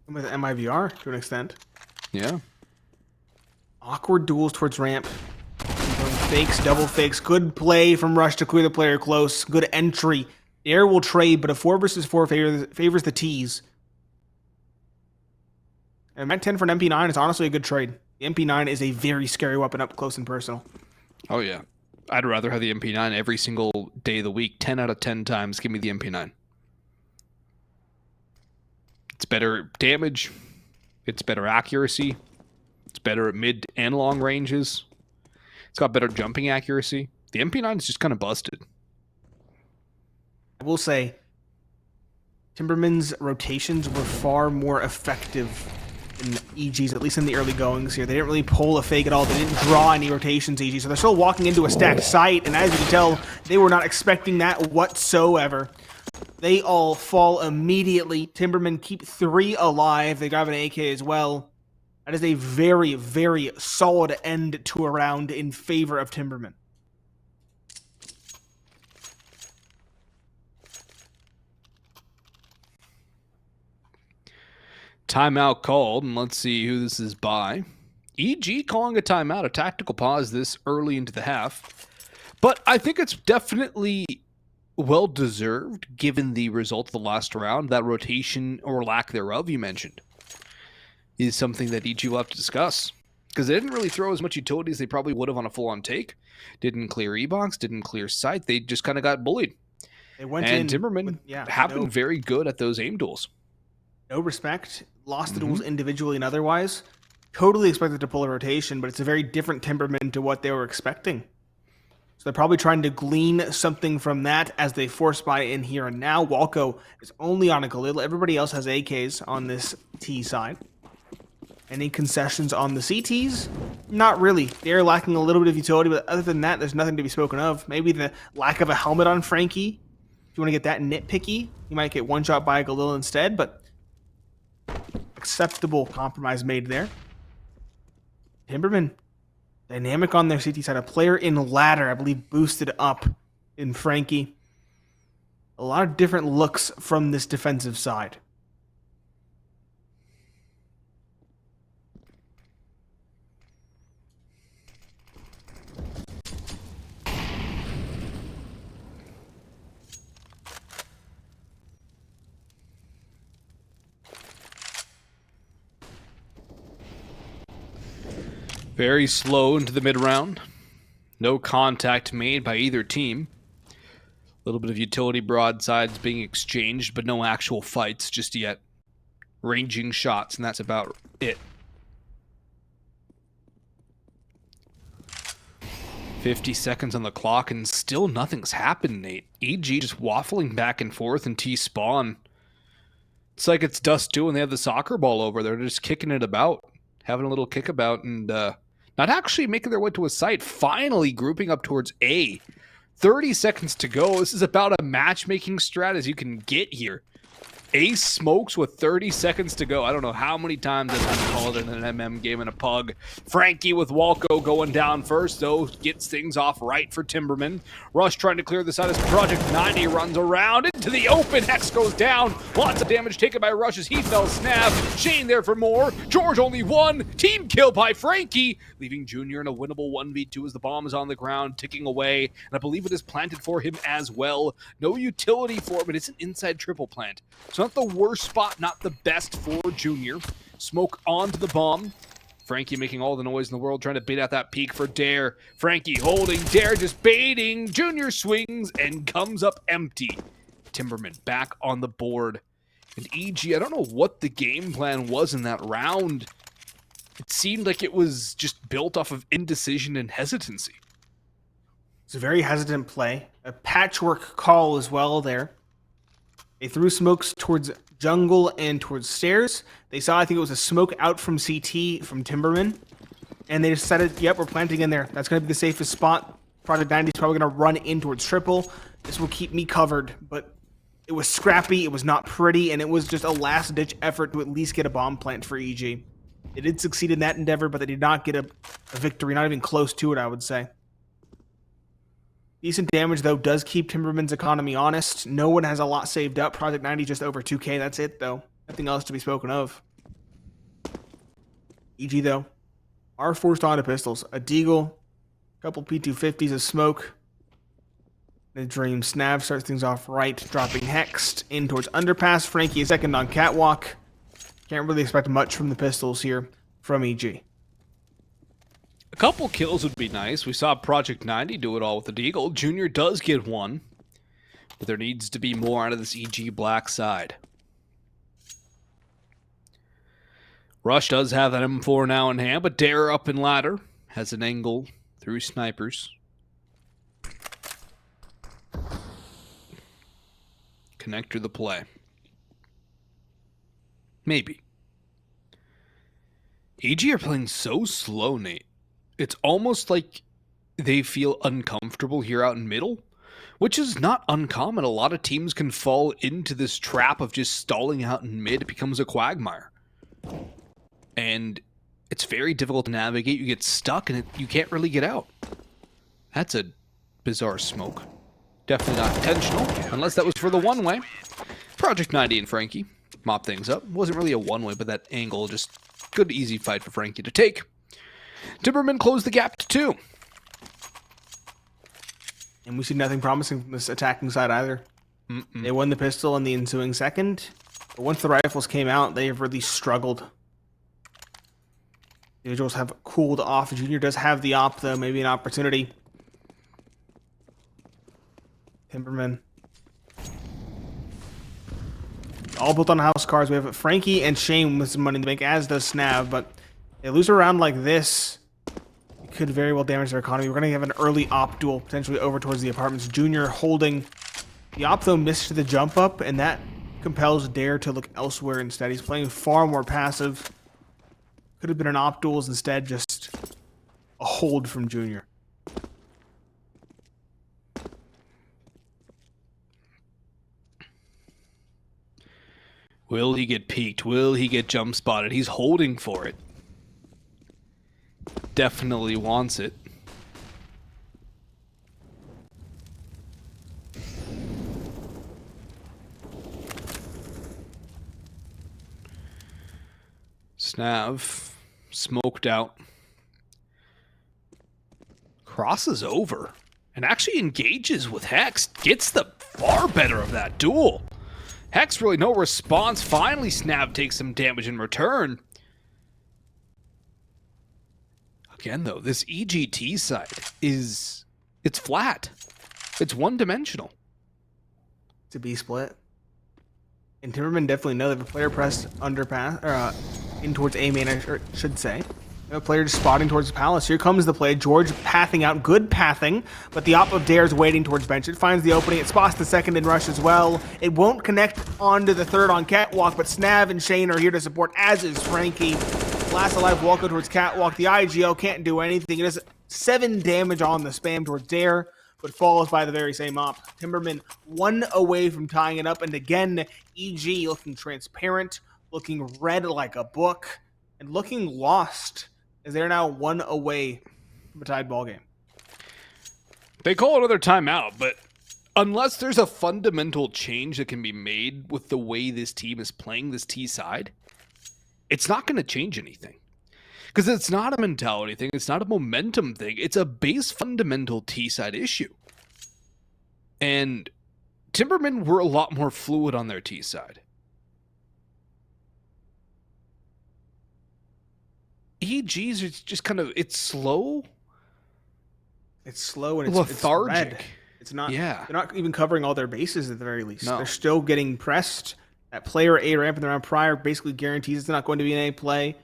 And with MIVR to an extent. Yeah. Awkward duels towards ramp. Fakes, double fakes. Good play from Rush to clear the player close. Good entry. The air will trade, but a 4 versus 4 favors the T's. And Mac 10 for an MP9 is honestly a good trade. The MP9 is a very scary weapon up close and personal. Oh, yeah. I'd rather have the MP9 every single day of the week. 10 out of 10 times, give me the MP9. It's better damage. It's better accuracy. It's better at mid and long ranges. It's got better jumping accuracy. The MP9 is just kind of busted. I will say, Timbermen's rotations were far more effective than EG's, at least in the early goings here. They didn't really pull a fake at all. They didn't draw any rotations, EG, so they're still walking into a stacked site, and as you can tell, they were not expecting that whatsoever. They all fall immediately. Timbermen keep 3 alive. They grab an AK as well. That is a very, very solid end to a round in favor of Timbermen. Timeout called, and let's see who this is by. EG calling a timeout, a tactical pause this early into the half. But I think it's definitely well-deserved given the result of the last round. That rotation, or lack thereof, you mentioned, is something that EG will have to discuss. Because they didn't really throw as much utility as they probably would have on a full-on take. Didn't clear E-box, didn't clear sight. They just kind of got bullied. They went and in Timbermen with, have been very good at those aim duels. No respect. Lost the duels individually and otherwise. Totally expected to pull a rotation, but it's a very different Timbermen to what they were expecting. So they're probably trying to glean something from that as they force buy in here and now. Walco is only on a Galil. Everybody else has AKs on this T side. Any concessions on the CTs? Not really. They're lacking a little bit of utility, but other than that, there's nothing to be spoken of. Maybe the lack of a helmet on Frankie. If you want to get that nitpicky, you might get one shot by a Galil instead, but acceptable compromise made there. Timbermen, dynamic on their CT side. A player in ladder, I believe, boosted up in Frankie. A lot of different looks from this defensive side. Very slow into the mid-round. No contact made by either team. A little bit of utility broadsides being exchanged, but no actual fights just yet. Ranging shots, and that's about it. 50 seconds on the clock, and still nothing's happened, Nate. EG just waffling back and forth in T-spawn. It's like it's Dust 2 and they have the soccer ball over there. They're just kicking it about. Having a little kickabout and not actually making their way to a site. Finally grouping up towards A. 30 seconds to go. This is about a matchmaking strat as you can get here. Ace smokes with 30 seconds to go. I don't know how many times I've had to call it in an MM game in a pug. Frankie with Walco going down first, though. Gets things off right for Timbermen. Rush trying to clear the side as Project 90 runs around into the open. Hex goes down. Lots of damage taken by Rush as he fell snap. Shane there for more. George only one. Team kill by Frankie, leaving Junior in a winnable 1v2 as the bomb is on the ground, ticking away. And I believe it is planted for him as well. No utility for it, but it's an inside triple plant. So not the worst spot, not the best for Junior. Smoke onto the bomb. Frankie making all the noise in the world, trying to bait out that peek for Dare. Frankie holding, Dare just baiting. Junior swings and comes up empty. Timbermen back on the board. And EG, I don't know what the game plan was in that round. It seemed like it was just built off of indecision and hesitancy. It's a very hesitant play. A patchwork call as well there. They threw smokes towards jungle and towards stairs. They saw, I think it was a smoke out from CT from Timbermen. And they decided, yep, we're planting in there. That's going to be the safest spot. Project 90 is probably going to run in towards triple. This will keep me covered. But it was scrappy, it was not pretty, and it was just a last-ditch effort to at least get a bomb plant for EG. They did succeed in that endeavor, but they did not get a victory. Not even close to it, I would say. Decent damage, though, does keep Timbermen's economy honest. No one has a lot saved up. Project 90 just over 2K. That's it, though. Nothing else to be spoken of. EG, though, are forced onto pistols. A Deagle, a couple P250s of smoke. The Dream Snav starts things off right, dropping Hexed in towards Underpass. Frankie is second on Catwalk. Can't really expect much from the pistols here from EG. A couple kills would be nice. We saw Project 90 do it all with the Deagle. Junior does get one, but there needs to be more out of this EG Black side. Rush does have that M4 now in hand, but Dare up in ladder has an angle through snipers. Connector the play. Maybe. EG are playing so slow, Nate. It's almost like they feel uncomfortable here out in middle, which is not uncommon. A lot of teams can fall into this trap of just stalling out in mid. It becomes a quagmire. And it's very difficult to navigate. You get stuck and you can't really get out. That's a bizarre smoke. Definitely not intentional, unless that was for the one-way. Project 90 and Frankie mop things up. Wasn't really a one-way, but that angle, just good, easy fight for Frankie to take. Timbermen closed the gap to 2. And we see nothing promising from this attacking side either. They won the pistol in the ensuing second. But once the rifles came out, they have really struggled. The individuals have cooled off. Junior does have the op, though. Maybe an opportunity. Timbermen. All built on house cards. We have Frankie and Shane with some money in the bank, as does Snav. But they lose a round like this, it could very well damage their economy. We're going to have an early op duel, potentially over towards the apartments. Junior holding. The op, though, missed the jump up, and that compels Dare to look elsewhere instead. He's playing far more passive. Could have been an op duels instead, just a hold from Junior. Will he get peeked? Will he get jump spotted? He's holding for it. Definitely wants it. Snav smoked out. Crosses over and actually engages with Hex. Gets the far better of that duel. Hex really no response. Finally, Snav takes some damage in return. Again, though, this EGT side it's flat. It's one-dimensional. It's a B split. And Timbermen definitely know that if a player pressed underpass, or in towards A main, I should say. A player just spotting towards the palace. Here comes the play. George pathing out. Good pathing. But the op of Dare is waiting towards bench. It finds the opening. It spots the second in rush as well. It won't connect onto the third on Catwalk, but Snav and Shane are here to support, as is Frankie. Last alive, Walko towards Catwalk. The IGO can't do anything. It does 7 damage on the spam towards Dare, but falls by the very same op. Timbermen 1 away from tying it up. And again, EG looking transparent, looking red like a book, and looking lost, as they're now 1 away from a tied ball game. They call another timeout, but unless there's a fundamental change that can be made with the way this team is playing this T side, it's not going to change anything. Because it's not a mentality thing, it's not a momentum thing, it's a base fundamental T side issue. And Timbermen were a lot more fluid on their T side. EGs are just kind of, it's slow. It's slow and it's lethargic. Red. It's not. Yeah. They're not even covering all their bases at the very least. No. They're still getting pressed. That player A ramp in the round prior basically guarantees it's not going to be an A play.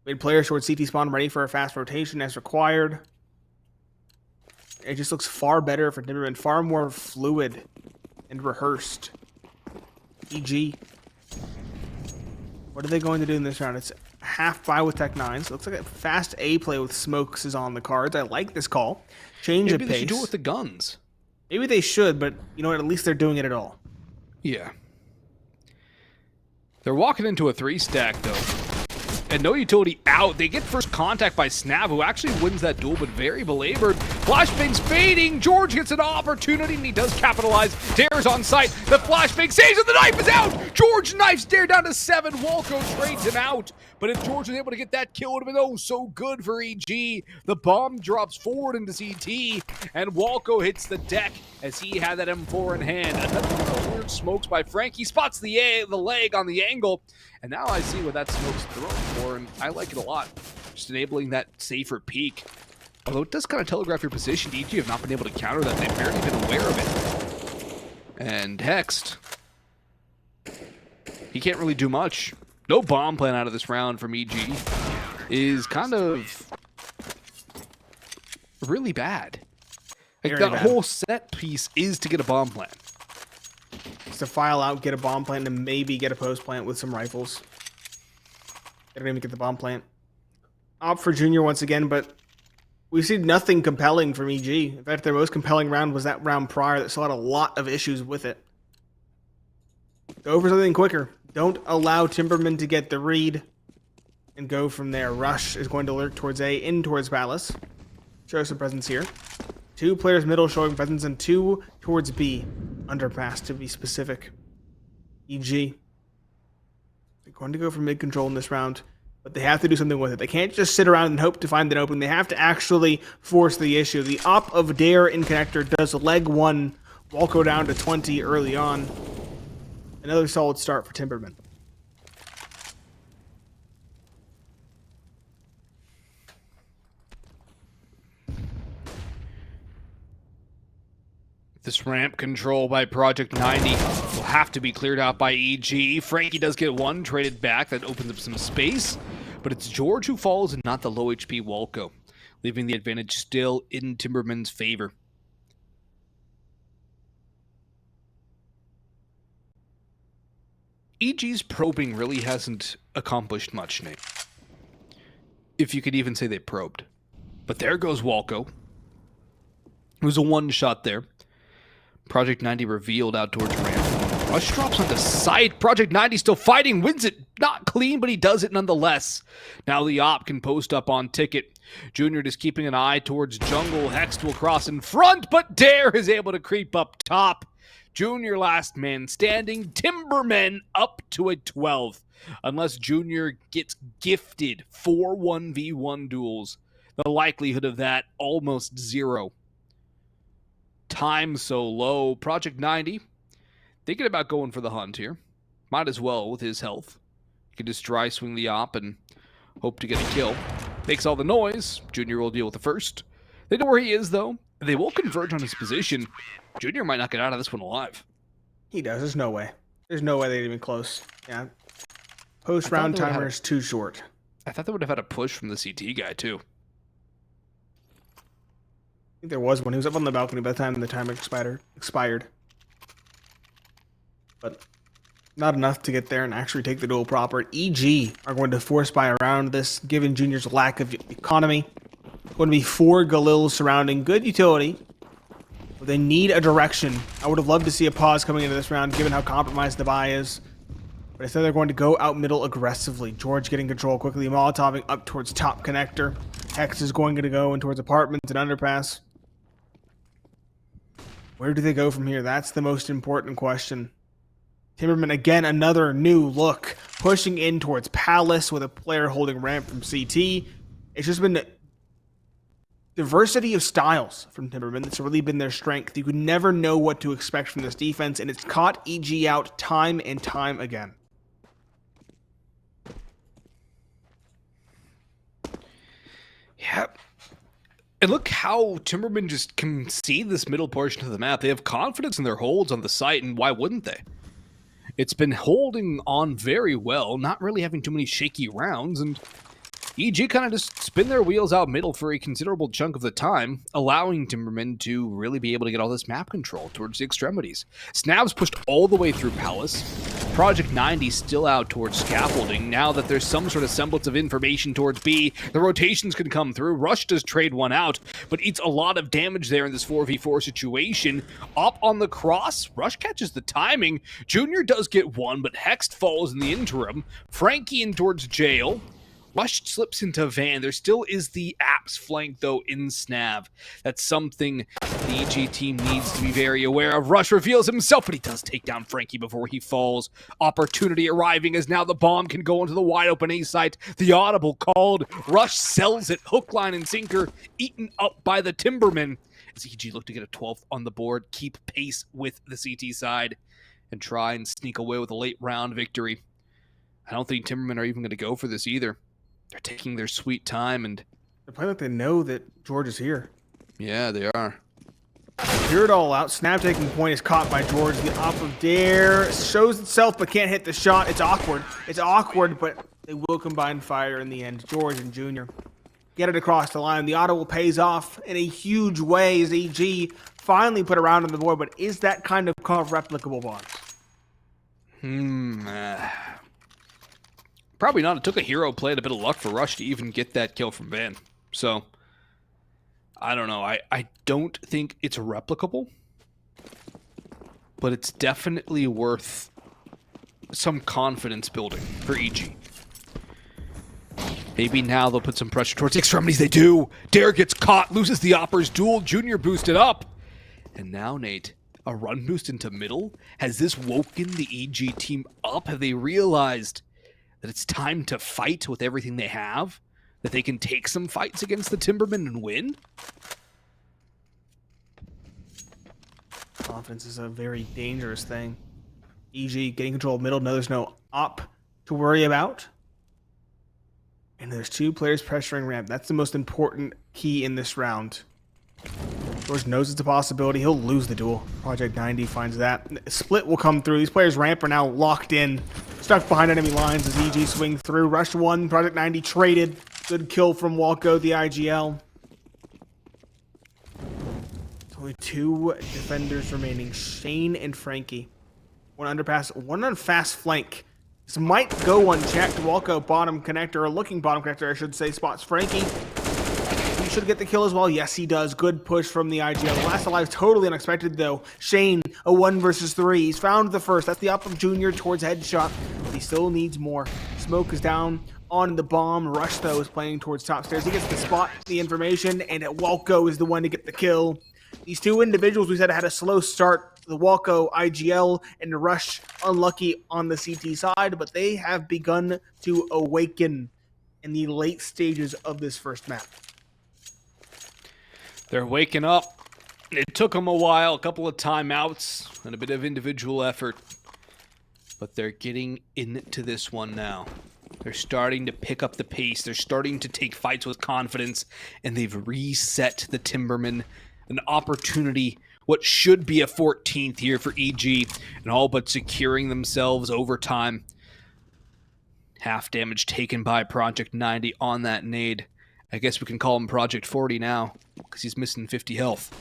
Made players towards CT spawn ready for a fast rotation as required. It just looks far better for Timbermen, far more fluid and rehearsed. EG. What are they going to do in this round? It's half buy with Tech 9s. Looks like a fast A play with Smokes is on the cards. I like this call. Change of pace. Maybe they should do it with the guns. Maybe they should, but you know what? At least they're doing it at all. Yeah. They're walking into a 3-stack, though. And no utility out. They get first contact by Snav, who actually wins that duel, but very belabored. Flashbang's fading. George gets an opportunity, and he does capitalize. Dare's on site. The flashbang saves, and the knife is out. George knifes Dare down to 7. Walko trades him out. But if George was able to get that kill, it would have been oh so good for EG. The bomb drops forward into CT, and Walko hits the deck as he had that M4 in hand. Another one of those weird smokes by Frankie. Spots the leg on the angle. And now I see what that smoke's thrown for, and I like it a lot. just enabling that safer peek. Although it does kind of telegraph your position. EG have not been able to counter that. They've barely been aware of it. And Hext, he can't really do much. No bomb plan out of this round from EG is kind of really bad. Like, Very that bad. whole set piece is to get a bomb plan. Just to file out, get a bomb plant, and maybe get a post plant with some rifles. They don't even get the bomb plant. Opt for Junior once again, but we see nothing compelling from EG. In fact, their most compelling round was that round prior that still had a lot of issues with it. Go for something quicker. Don't allow Timbermen to get the read and go from there. Rush is going to lurk towards A, in towards Palace. Show some presence here. 2 players middle showing presence and 2 towards B. Underpass to be specific. EG. They're going to go for mid control in this round, but they have to do something with it. They can't just sit around and hope to find an opening. They have to actually force the issue. The op of Dare in connector does leg 1. Wall go down to 20 early on. Another solid start for Timbermen. This ramp control by Project 90 will have to be cleared out by EG. Frankie does get one traded back. That opens up some space. But it's George who falls and not the low HP Walco, leaving the advantage still in Timbermen's favor. EG's probing really hasn't accomplished much, Nate. If you could even say they probed. But there goes Walco. It was a one-shot there. Project 90 revealed out towards ramp. Rush drops onto site. Project 90 still fighting. Wins it. Not clean, but he does it nonetheless. Now the op can post up on ticket. Junior just keeping an eye towards jungle. Hext will cross in front, but Dare is able to creep up top. Junior last man standing. Timbermen up to a 12. Unless Junior gets gifted 4 1v1 duels, the likelihood of that almost 0. Time so low. Project 90 thinking about going for the hunt here. Might as well with his health. He can just dry swing the op and hope to get a kill. Makes all the noise. Junior will deal with the first. They know where he is, though. They will converge on his position. Junior might not get out of this one alive. He does. There's no way. There's no way they're even close. Yeah. Post-round timer is too short. I thought they would have had a push from the CT guy, too. I think there was one. He was up on the balcony by the time the timer expired. But not enough to get there and actually take the duel proper. EG are going to force buy around this, given Junior's lack of economy. Going to be 4 Galils surrounding. Good utility. But they need a direction. I would have loved to see a pause coming into this round, given how compromised the buy is. But instead they're going to go out middle aggressively. George getting control quickly. Molotoving up towards top connector. Hex is going to go in towards apartments and underpass. Where do they go from here? That's the most important question. Timbermen, again, another new look. Pushing in towards Palace with a player holding ramp from CT. It's just been diversity of styles from Timbermen. That's really been their strength. You could never know what to expect from this defense, and it's caught EG out time and time again. Yep. And look how Timbermen just concede this middle portion of the map. They have confidence in their holds on the site, and why wouldn't they? It's been holding on very well, not really having too many shaky rounds, and EG kind of just spin their wheels out middle for a considerable chunk of the time, allowing Timbermen to really be able to get all this map control towards the extremities. Snav's pushed all the way through Palace. Project 90 still out towards scaffolding. Now that there's some sort of semblance of information towards B, the rotations can come through. Rush does trade one out, but eats a lot of damage there in this 4v4 situation. Up on the cross, Rush catches the timing. Junior does get one, but Hext falls in the interim. Frankie in towards jail. Rush slips into Van. There still is the Apps flank, though, in Snav. That's something the EG team needs to be very aware of. Rush reveals himself, but he does take down Frankie before he falls. Opportunity arriving as now the bomb can go into the wide-open A site. The audible called. Rush sells it. Hook, line, and sinker. Eaten up by the Timbermen. As EG look to get a 12th on the board, keep pace with the CT side, and try and sneak away with a late-round victory. I don't think Timbermen are even going to go for this either. They're taking their sweet time, and They're playing like they know that George is here. yeah, they are. Clear it all out. Snap taking point is caught by George. The op of Dare shows itself but can't hit the shot. It's awkward. It's awkward, but they will combine fire in the end. George and Junior get it across the line. The auto pays off in a huge way as EG finally put a round on the board, but is that kind of call replicable, Bonds? Probably not. It took a hero play and a bit of luck for Rush to even get that kill from Van. So, I don't know. I don't think it's replicable, but it's definitely worth some confidence building for EG. Maybe now they'll put some pressure towards the extremities. They do. Dare gets caught, loses the Opper's duel. Junior boosted up. And now, Nate, a run boost into middle? Has this woken the EG team up? Have they realized that it's time to fight with everything they have? That they can take some fights against the Timbermen and win? Confidence is a very dangerous thing. EG getting control of middle. No, there's no op to worry about. And there's two players pressuring ramp. That's the most important key in this round. George knows it's a possibility. He'll lose the duel. Project 90 finds that. Split will come through. These players ramp are now locked in. Stuck behind enemy lines as EG swing through. Rush 1. Project 90 traded. Good kill from Walko, the IGL. Only two defenders remaining. Shane and Frankie. One underpass, one on fast flank. This might go unchecked. Walko bottom connector, or looking bottom connector, I should say, spots Frankie. He should get the kill as well. Yes, he does. Good push from the IGL. Last alive, totally unexpected though. Shane, a 1 versus 3. He's found the first. That's the up of Junior towards headshot. But he still needs more. Smoke is down on the bomb. Rush though is playing towards top stairs. He gets the spot, the information, and Walko is the one to get the kill. These two individuals we said had a slow start. The Walko, IGL, and the Rush unlucky on the CT side, but they have begun to awaken in the late stages of this first map. They're waking up. It took them a while, a couple of timeouts, and a bit of individual effort. But they're getting into this one now. They're starting to pick up the pace. They're starting to take fights with confidence, and they've reset the Timbermen. An opportunity, what should be a 14th here for EG, and all but securing themselves over time. Half damage taken by Project 90 on that nade. I guess we can call him Project 40 now, because he's missing 50 health.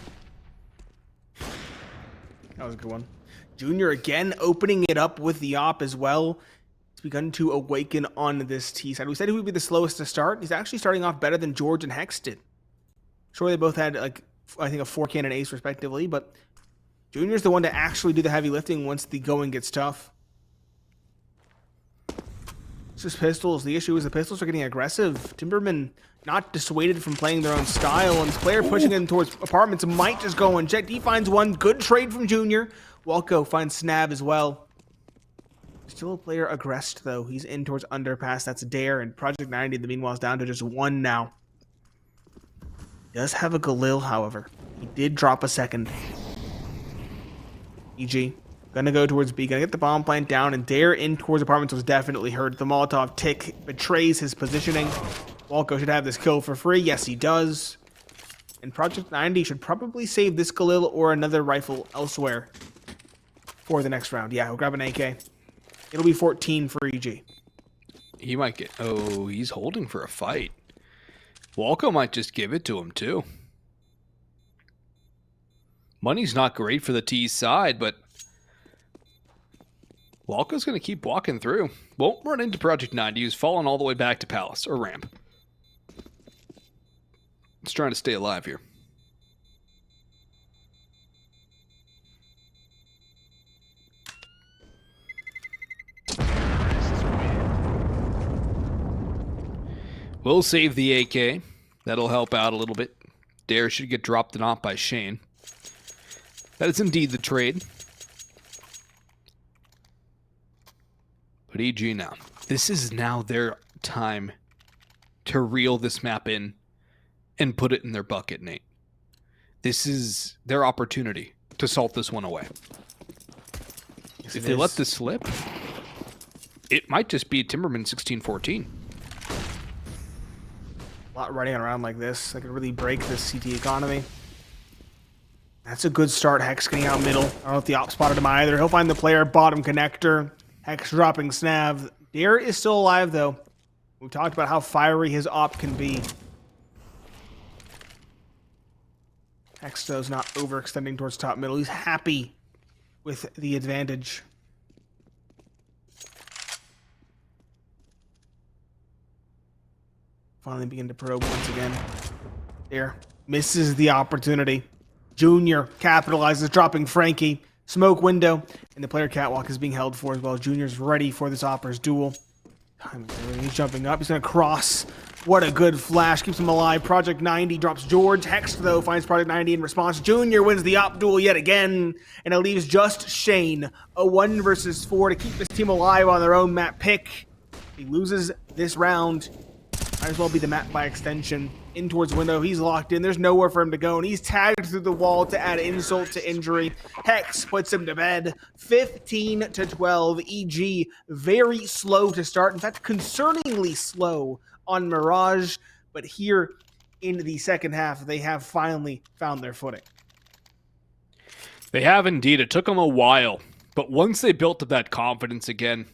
That was a good one. Junior again opening it up with the op as well. It's begun to awaken on this T side. We said he would be the slowest to start. He's actually starting off better than George and Hex did. Sure, they both had, like, I think a 4-cannon ace respectively, but Junior's the one to actually do the heavy lifting once the going gets tough. It's just pistols. The issue is the pistols are getting aggressive. Timbermen not dissuaded from playing their own style, and this player pushing in towards apartments might just go unchecked. He finds one. Good trade from Junior. Walko finds Snab as well. Still a player aggressed, though. He's in towards underpass. That's Dare, and Project 90, the meanwhile, is down to just 1 now. Does have a Galil, however. He did drop a second. EG. Gonna go towards B. Gonna get the bomb plant down, and Dare in towards apartments was definitely hurt. The Molotov tick betrays his positioning. Walko should have this kill for free. Yes, he does. And Project 90 should probably save this Galil or another rifle elsewhere for the next round. Yeah, we'll grab an AK. It'll be 14 for EG. He might get... Oh, he's holding for a fight. Walko might just give it to him, too. Money's not great for the T side, but Walko's going to keep walking through. Won't run into Project 90, who's fallen all the way back to Palace, or Ramp. He's trying to stay alive here. We'll save the AK. That'll help out a little bit. Dare should get dropped and off by Shane. That is indeed the trade. But EG now. This is now their time to reel this map in and put it in their bucket, Nate. This is their opportunity to salt this one away. Yes, if they let this slip, it might just be Timberman 16-14. A lot running around like this. That could really break this CT economy. That's a good start. Hex getting out middle. I don't know if the op spotted him either. He'll find the player bottom connector. Hex dropping Snav. Dare is still alive, though. We talked about how fiery his op can be. Hex, though, is not overextending towards top middle. He's happy with the advantage. Finally begin to probe once again. There. Misses the opportunity. Junior capitalizes, dropping Frankie. Smoke window. And the player catwalk is being held for as well. Junior's ready for this Opper's duel. He's jumping up. He's going to cross. What a good flash. Keeps him alive. Project 90 drops George. Hex, though, finds Project 90 in response. Junior wins the op duel yet again. And it leaves just Shane. A 1 versus 4 to keep his team alive on their own map pick. He loses this round. Might as well be the map by extension. In towards window. He's locked in. There's nowhere for him to go. And he's tagged through the wall to add insult to injury. Hex puts him to bed. 15-12. EG very slow to start. In fact, concerningly slow on Mirage. But here in the second half, they have finally found their footing. They have indeed. It took them a while. But once they built up that confidence again,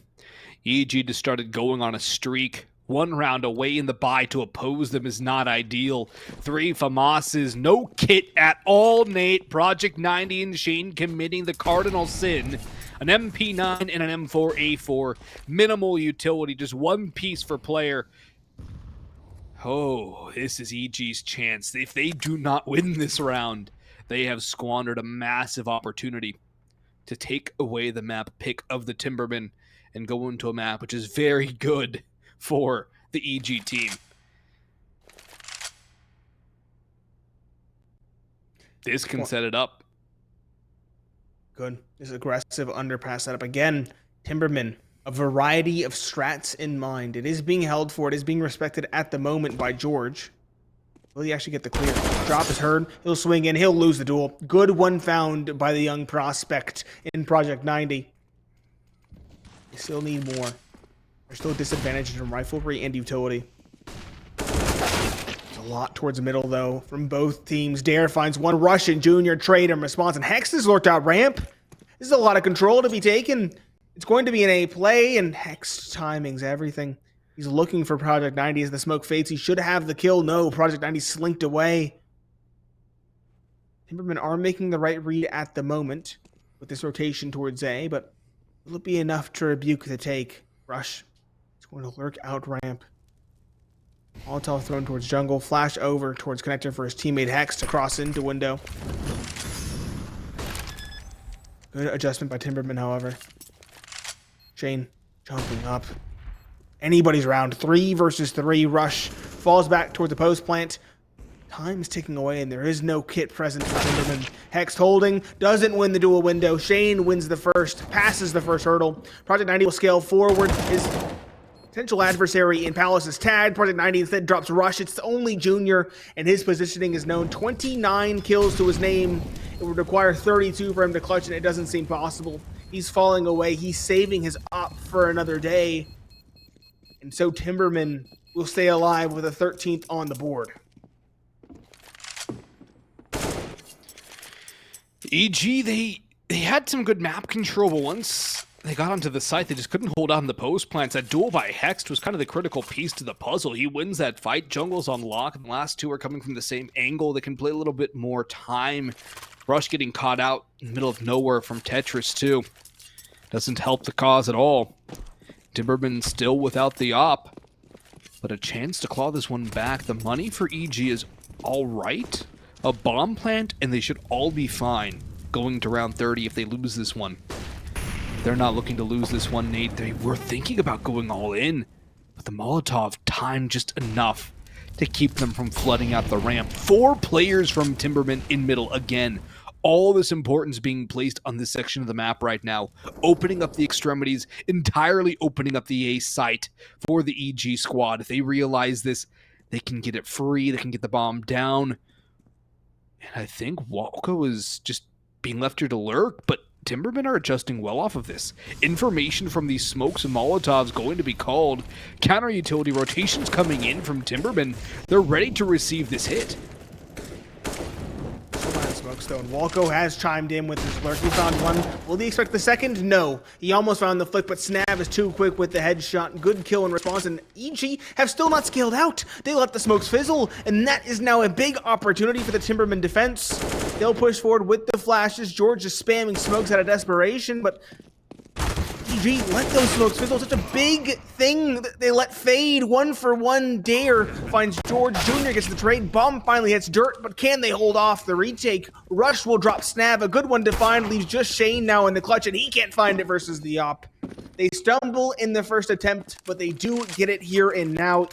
EG just started going on a streak. 1 round away in the bye to oppose them is not ideal. 3 FAMASes, no kit at all, Nate. Project 90 and Shane committing the cardinal sin. An MP9 and an M4A4. Minimal utility, just 1 piece for player. Oh, this is EG's chance. If they do not win this round, they have squandered a massive opportunity to take away the map pick of the Timbermen and go into a map which is very good for the EG team. This can set it up. Good. This aggressive underpass setup. Again, Timbermen, a variety of strats in mind. It is being held for. It is being respected at the moment by George. Will he actually get the clear? Drop is heard. He'll swing in. He'll lose the duel. Good one found by the young prospect in Project 90. They still need more. They're still disadvantaged in riflery and utility. There's a lot towards the middle, though, from both teams. Dare finds one Russian Junior trade in response, and Hex has lurked out ramp. This is a lot of control to be taken. It's going to be an A play, and Hex timing's everything. He's looking for Project 90 as the smoke fades. He should have the kill. No, Project 90 slinked away. Timbermen are making the right read at the moment with this rotation towards A, but will it be enough to rebuke the take? Rush. Going to lurk out ramp. Molotov thrown towards jungle. Flash over towards connector for his teammate Hex to cross into window. Good adjustment by Timberman, however. Shane jumping up. Anybody's round. 3 versus 3. Rush falls back towards the post plant. Time is ticking away, and there is no kit present for Timberman. Hex holding. Doesn't win the dual window. Shane wins the first. Passes the first hurdle. Project 90 will scale forward. His potential adversary in Palace is tagged. Project 90 instead drops Rush. It's only Junior, and his positioning is known. 29 kills to his name. It would require 32 for him to clutch, and it doesn't seem possible. He's falling away. He's saving his op for another day. And so Timberman will stay alive with a 13th on the board. EG, they had some good map control, but once they got onto the site, they just couldn't hold on the post plants. That duel by Hex was kind of the critical piece to the puzzle. He wins that fight. Jungle's on lock, and the last 2 are coming from the same angle. They can play a little bit more time. Rush getting caught out in the middle of nowhere from Tetris, too. Doesn't help the cause at all. Timberman still without the op, but a chance to claw this one back. The money for EG is all right. A bomb plant, and they should all be fine going to round 30 if they lose this one. They're not looking to lose this one, Nate. They were thinking about going all in, but the Molotov timed just enough to keep them from flooding out the ramp. 4 players from Timberman in middle again. All this importance being placed on this section of the map right now, opening up the extremities, entirely opening up the A site for the EG squad. If they realize this, they can get it free, they can get the bomb down. And I think Walko is just being left here to lurk, but Timbermen are adjusting well off of this. Information from these smokes and Molotovs going to be called. Counter utility rotations coming in from Timbermen. They're ready to receive this hit. Smokestone. Walco has chimed in with his lurk. He found one. Will he expect the second? No. He almost found the flick, but Snav is too quick with the headshot. Good kill in response, and EG have still not scaled out. They let the smokes fizzle, and that is now a big opportunity for the Timberman defense. They'll push forward with the flashes. George is spamming smokes out of desperation, but EG let those smokes fizzle. Such a big thing that they let fade. 1-for-1 dare finds George. Jr. gets the trade. Bomb finally hits dirt, but can they hold off the retake? Rush will drop Snav. A good one to find. Leaves just Shane now in the clutch, and he can't find it versus the op. They stumble in the first attempt, but they do get it here and now.